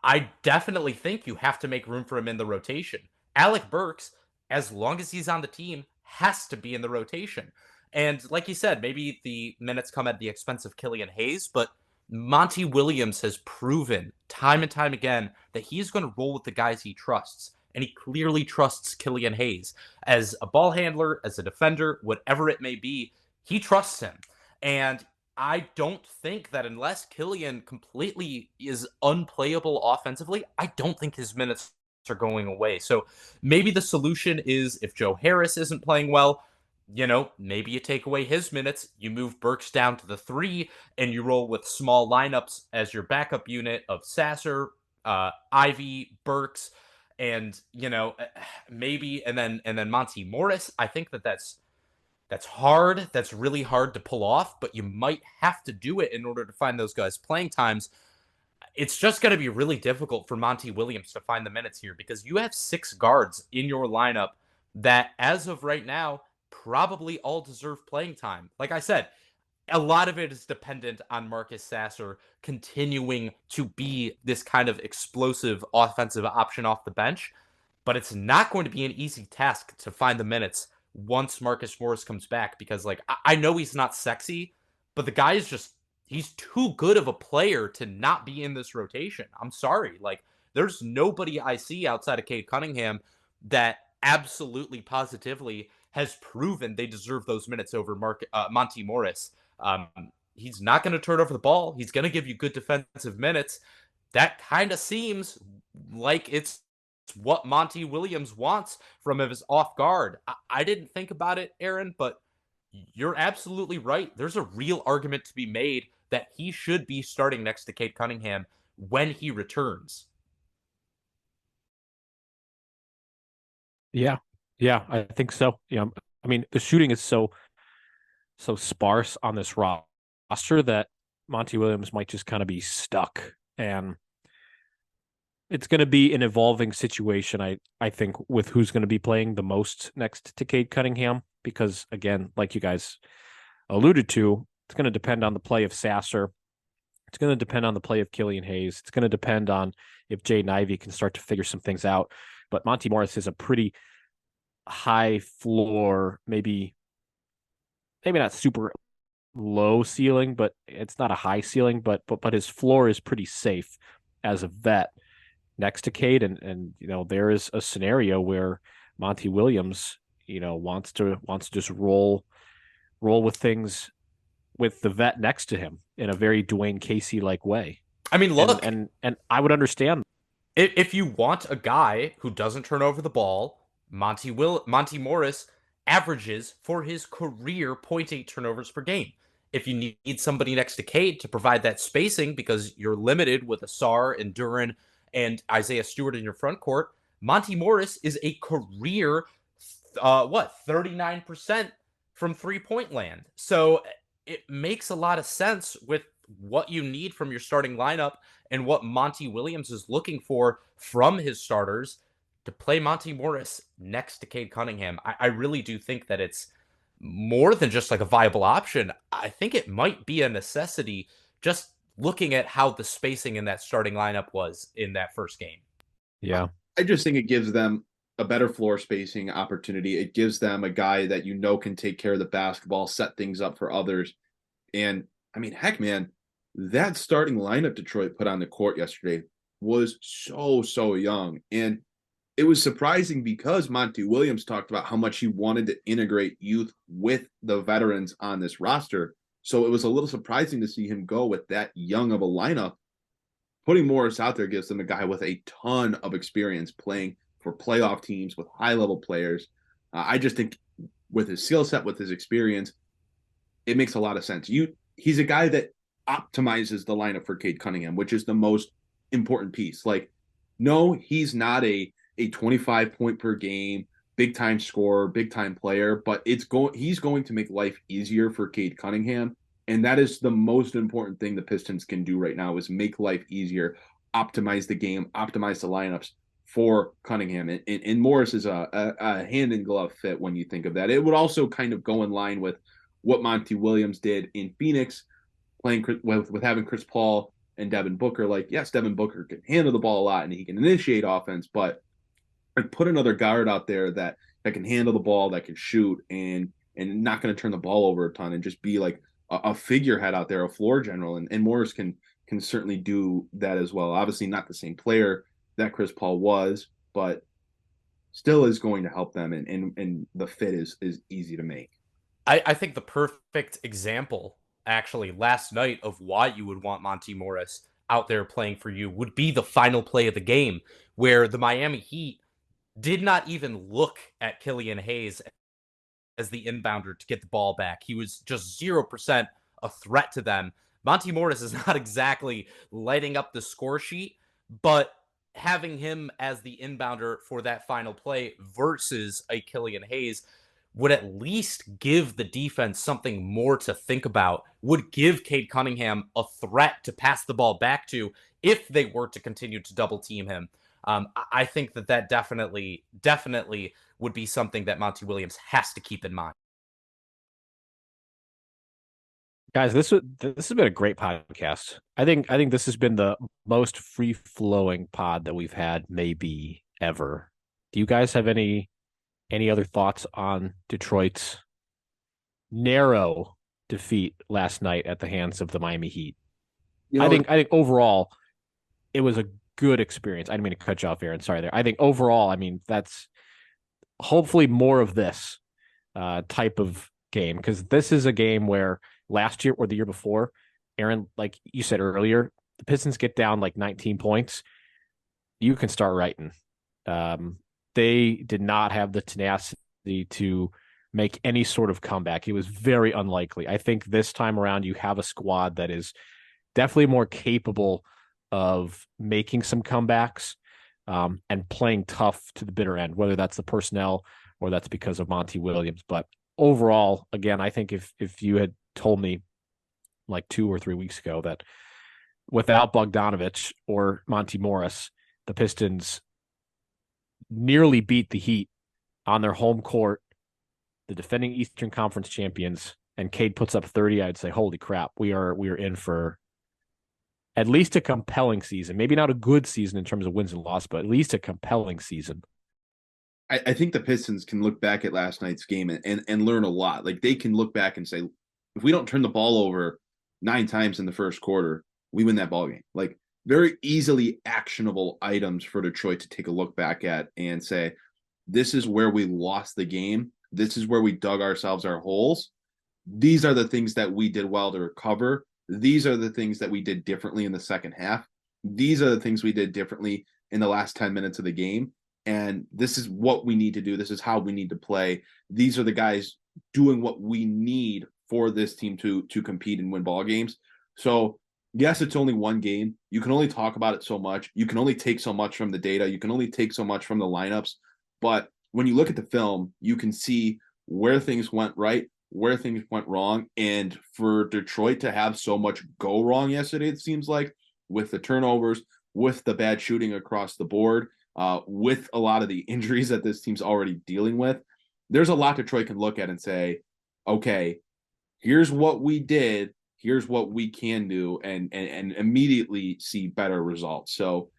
I definitely think you have to make room for him in the rotation. Alec Burks, as long as he's on the team, has to be in the rotation. And like you said, maybe the minutes come at the expense of Killian Hayes, but Monty Williams has proven time and time again that he's going to roll with the guys he trusts. And he clearly trusts Killian Hayes as a ball handler, as a defender, whatever it may be. He trusts him. And I don't think that unless Killian completely is unplayable offensively, I don't think his minutes are going away. So maybe the solution is, if Joe Harris isn't playing well, maybe you take away his minutes, you move Burks down to the 3, and you roll with small lineups as your backup unit of Sasser, Ivey, Burks, and maybe and then Monte Morris. I think that's hard. That's really hard to pull off, but you might have to do it in order to find those guys playing times. It's just going to be really difficult for Monty Williams to find the minutes here, because you have 6 guards in your lineup that, as of right now, probably all deserve playing time. Like I said, a lot of it is dependent on Marcus Sasser continuing to be this kind of explosive offensive option off the bench, but it's not going to be an easy task to find the minutes once Marcus Morris comes back, because I know he's not sexy, but the guy is he's too good of a player to not be in this rotation. I'm sorry. There's nobody I see outside of Cade Cunningham that absolutely positively has proven they deserve those minutes over Monte Morris. He's not going to turn over the ball. He's going to give you good defensive minutes. That kind of seems like it's what Monty Williams wants from his off guard. I didn't think about it, Aaron, but you're absolutely right. There's a real argument to be made that he should be starting next to Cade Cunningham when he returns. Yeah, I think so. I mean, the shooting is so sparse on this roster that Monty Williams might just kind of be stuck, and it's going to be an evolving situation, I think, with who's going to be playing the most next to Cade Cunningham, because, again, like you guys alluded to, it's going to depend on the play of Sasser. It's going to depend on the play of Killian Hayes. It's going to depend on if Jaden Ivey can start to figure some things out. But Monte Morris is a pretty high floor, maybe not super low ceiling, but it's not a high ceiling, but his floor is pretty safe as a vet next to Cade. And there is a scenario where Monty Williams, wants to just roll with things with the vet next to him in a very Dwayne Casey-like way. I mean, look, and I would understand. If you want a guy who doesn't turn over the ball, Monty Morris averages for his career 0.8 turnovers per game. If you need somebody next to Cade to provide that spacing because you're limited with Ausar and Duran and Isaiah Stewart in your front court, Monty Morris is a career 39% from 3-point land. So it makes a lot of sense with what you need from your starting lineup and what Monty Williams is looking for from his starters to play Monty Morris next to Cade Cunningham. I really do think that it's more than just like a viable option. I think it might be a necessity, just looking at how the spacing in that starting lineup was in that first game. Yeah. I just think it gives them a better floor spacing opportunity. It gives them a guy that can take care of the basketball, set things up for others. And I mean, heck, man, that starting lineup Detroit put on the court yesterday was so young. And it was surprising because Monty Williams talked about how much he wanted to integrate youth with the veterans on this roster. So it was a little surprising to see him go with that young of a lineup. Putting Morris out there gives them a guy with a ton of experience playing for playoff teams with high-level players. I just think with his skill set, with his experience, it makes a lot of sense. He's a guy that optimizes the lineup for Cade Cunningham, which is the most important piece. Like, no, he's not a 25 point per game, big time scorer, big time player, but he's going to make life easier for Cade Cunningham. And that is the most important thing the Pistons can do right now is make life easier, optimize the game, optimize the lineups for Cunningham. And Morris is a hand in glove fit when you think of that. It would also kind of go in line with what Monty Williams did in Phoenix, playing with having Chris Paul and Devin Booker. Like, yes, Devin Booker can handle the ball a lot and he can initiate offense, but like put another guard out there that can handle the ball, that can shoot, and not going to turn the ball over a ton, and just be like a figurehead out there, a floor general. And Morris can certainly do that as well. Obviously, not the same player that Chris Paul was, but still is going to help them. And the fit is easy to make. I think the perfect example, actually, last night of why you would want Monte Morris out there playing for you would be the final play of the game, where the Miami Heat did not even look at Killian Hayes as the inbounder to get the ball back. He was just 0% a threat to them. Monte Morris is not exactly lighting up the score sheet, but having him as the inbounder for that final play versus a Killian Hayes would at least give the defense something more to think about, would give Cade Cunningham a threat to pass the ball back to if they were to continue to double team him. I think that definitely would be something that Monty Williams has to keep in mind. Guys, this has been a great podcast. I think this has been the most free-flowing pod that we've had maybe ever. Do you guys have any other thoughts on Detroit's narrow defeat last night at the hands of the Miami Heat? I think overall it was a good experience. I didn't mean to cut you off, Aaron. Sorry there. I think overall, I mean, that's hopefully more of this type of game, because this is a game where last year or the year before, Aaron, like you said earlier, the Pistons get down like 19 points. You can start writing. They did not have the tenacity to make any sort of comeback. It was very unlikely. I think this time around you have a squad that is definitely more capable of making some comebacks and playing tough to the bitter end, whether that's the personnel or that's because of Monty Williams. But overall, again, I think if you had told me like 2 or 3 weeks ago that without Bogdanovic or Monte Morris, the Pistons nearly beat the Heat on their home court, the defending Eastern Conference champions, and Cade puts up 30, I'd say, holy crap, we are in for at least a compelling season. Maybe not a good season in terms of wins and loss, but at least a compelling season. I think the Pistons can look back at last night's game and learn a lot. Like, they can look back and say, if we don't turn the ball over 9 times in the first quarter, we win that ball game. Like, very easily actionable items for Detroit to take a look back at and say, this is where we lost the game. This is where we dug ourselves our holes. These are the things that we did well to recover. These are the things that we did differently in the second half. These are the things we did differently in the last 10 minutes of the game. And this is what we need to do. This is how we need to play. These are the guys doing what we need for this team to compete and win ball games. So, yes, it's only one game. You can only talk about it so much. You can only take so much from the data. You can only take so much from the lineups. But when you look at the film, you can see where things went right, where things went wrong. And for Detroit to have so much go wrong yesterday, it seems like, with the turnovers, with the bad shooting across the board, with a lot of the injuries that this team's already dealing with, there's a lot Detroit can look at and say, okay, here's what we did, here's what we can do, and immediately see better results. So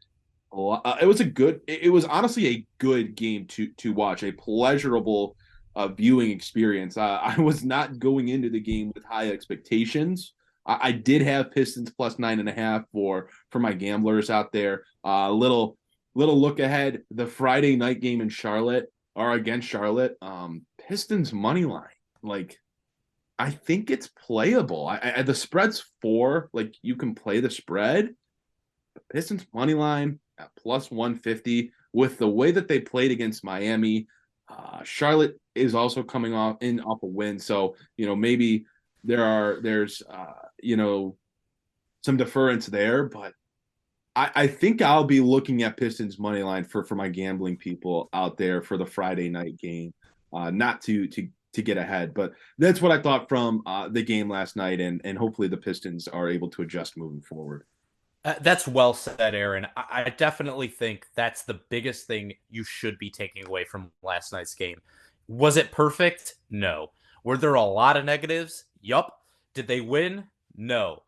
it was honestly a good game to watch, a pleasurable viewing experience. I was not going into the game with high expectations. I did have Pistons plus 9.5 for my gamblers out there. A little little look ahead, the Friday night game in Charlotte or against Charlotte, Pistons money line. Like, I think it's playable. The spread's 4. Like, you can play the spread. Pistons money line at plus 150 with the way that they played against Miami. Charlotte is also coming off a win, so maybe there's some deference there, but I think I'll be looking at Pistons money line for my gambling people out there for the Friday night game, not to get ahead, but that's what I thought from the game last night, and hopefully the Pistons are able to adjust moving forward. That's well said, Aaron. I definitely think that's the biggest thing you should be taking away from last night's game. Was it perfect? No. Were there a lot of negatives? Yup. Did they win? No.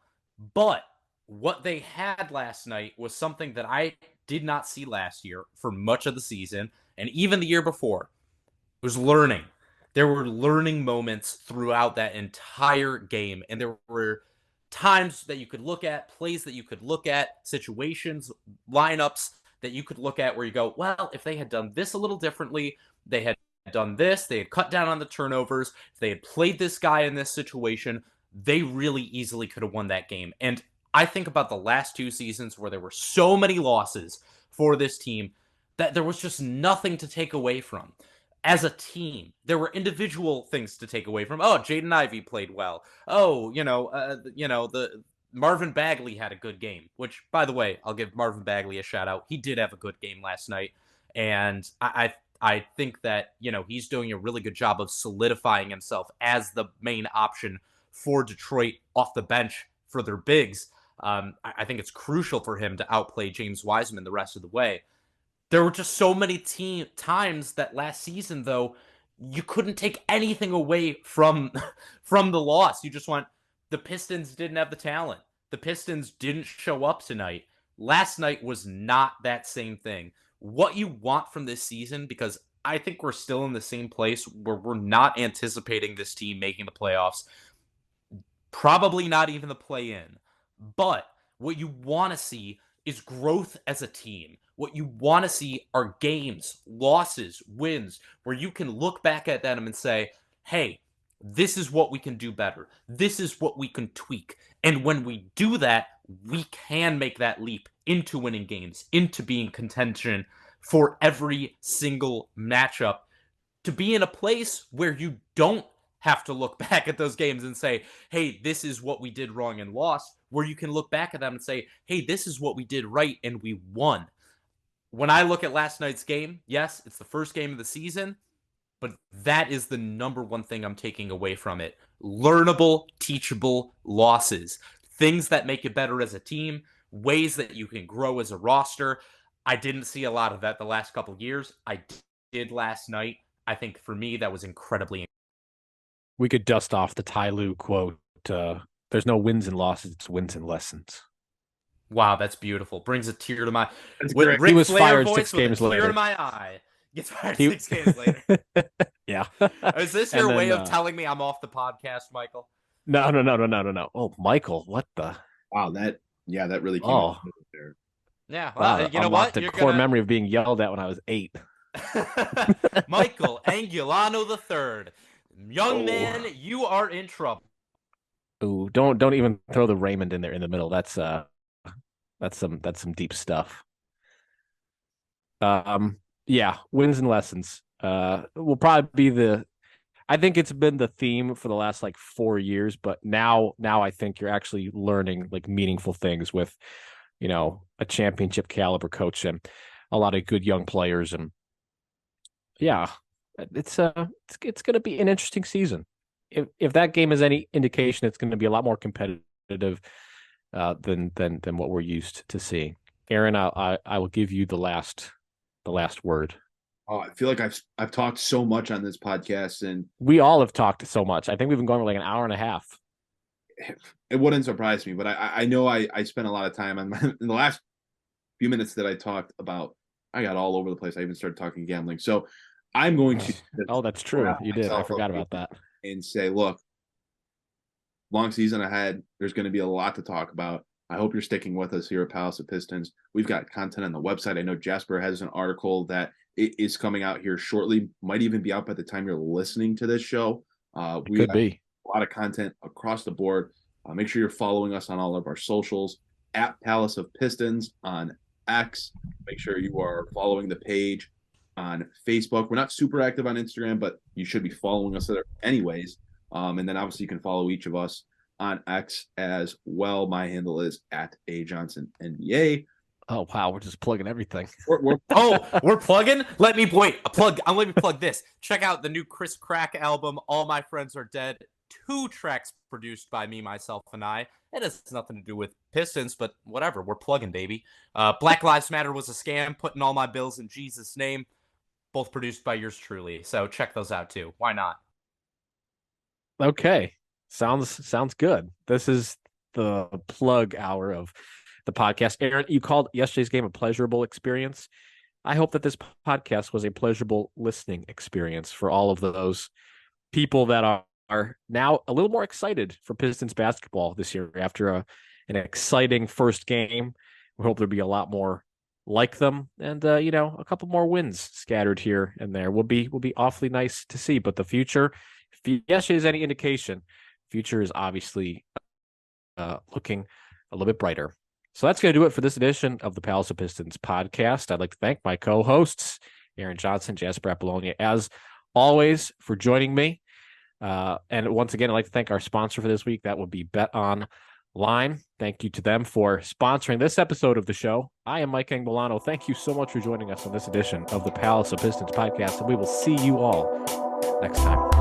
But what they had last night was something that I did not see last year for much of the season, and even the year before. It was learning. There were learning moments throughout that entire game, and there were times that you could look at, plays that you could look at, situations, lineups that you could look at where you go, well, if they had done this a little differently, they had done this, they had cut down on the turnovers, if they had played this guy in this situation, they really easily could have won that game. And I think about the last 2 seasons where there were so many losses for this team that there was just nothing to take away from. As a team, there were individual things to take away from. Oh, Jaden Ivey played well. Oh, the Marvin Bagley had a good game, which, by the way, I'll give Marvin Bagley a shout out. He did have a good game last night, and I think that he's doing a really good job of solidifying himself as the main option for Detroit off the bench for their bigs. I think it's crucial for him to outplay James Wiseman the rest of the way. There were just so many times that last season, though, you couldn't take anything away from the loss. You just went, the Pistons didn't have the talent. The Pistons didn't show up tonight. Last night was not that same thing. What you want from this season, because I think we're still in the same place where we're not anticipating this team making the playoffs, probably not even the play-in. But what you want to see is growth as a team. What you want to see are games, losses, wins, where you can look back at them and say, hey, this is what we can do better. This is what we can tweak. And when we do that, we can make that leap into winning games, into being contention for every single matchup, to be in a place where you don't have to look back at those games and say, hey, this is what we did wrong and lost, where you can look back at them and say, hey, this is what we did right and we won. When I look at last night's game, yes, it's the first game of the season, but that is the number one thing I'm taking away from it. Learnable, teachable losses. Things that make you better as a team, ways that you can grow as a roster. I didn't see a lot of that the last couple of years. I did last night. I think for me, that was incredibly. We could dust off the Ty Lue quote. There's no wins and losses, it's wins and lessons. Wow, that's beautiful. Brings a tear to my. He was fired 6 games later. Tear to my eye. Gets fired 6 games later. Yeah. Is this your way of telling me I'm off the podcast, Michael? No. Oh, Michael, what the? Wow, that really came out there. Yeah, well, you know what? You're core memory of being yelled at when I was 8. Michael Angulano III. Young man, you are in trouble. Ooh, don't even throw the Raymond in there in the middle. That's some deep stuff. Yeah, wins and lessons. Will probably be I think it's been the theme for the last 4 years, but now I think you're actually learning meaningful things with, a championship caliber coach and a lot of good young players. And yeah, it's going to be an interesting season. If that game is any indication, it's going to be a lot more competitive than what we're used to seeing. Aaron, I will give you the last word. Oh, I feel like I've talked so much on this podcast, and we all have talked so much. I think we've been going for an hour and a half. It wouldn't surprise me, but I know I spent a lot of time in the last few minutes that I talked about. I got all over the place. I even started talking gambling. So I'm going to. Oh, that's true. You did. I forgot about that. And say, look, long season ahead. There's going to be a lot to talk about. I hope you're sticking with us here at Palace of Pistons. We've got content on the website. I know Jasper has an article that is coming out here shortly. Might even be out by the time you're listening to this show. We Could have be a lot of content across the board. Make sure you're following us on all of our socials at Palace of Pistons on X. Make sure you are following the page on Facebook. We're not super active on Instagram, but you should be following us there anyways. And then obviously you can follow each of us on X as well. My handle is at AJohnsonNBA. Oh wow, we're just plugging everything. We're plugging. Let me plug this. Check out the new Chris Crack album, All My Friends Are Dead. 2 tracks produced by me, myself, and I. It has nothing to do with Pistons, but whatever. We're plugging, baby. Black Lives Matter was a scam. Putting all my bills in Jesus' name. Both produced by yours truly. So check those out too. Why not? Okay, sounds good. This is the plug hour of the podcast. Aaron, you called yesterday's game a pleasurable experience. I hope that this podcast was a pleasurable listening experience for all of those people that are now a little more excited for Pistons basketball this year after an exciting first game. We hope there'll be a lot more like them, and a couple more wins scattered here and there will be awfully nice to see. But the future, if yesterday is any indication, future is obviously looking a little bit brighter. So that's going to do it for this edition of the Palace of Pistons podcast. I'd like to thank my co-hosts, Aaron Johnson, Jasper Apollonia, as always, for joining me. And once again, I'd like to thank our sponsor for this week. That would be Bet Online. Thank you to them for sponsoring this episode of the show. I am Mike Angbolano. Thank you so much for joining us on this edition of the Palace of Pistons podcast, and we will see you all next time.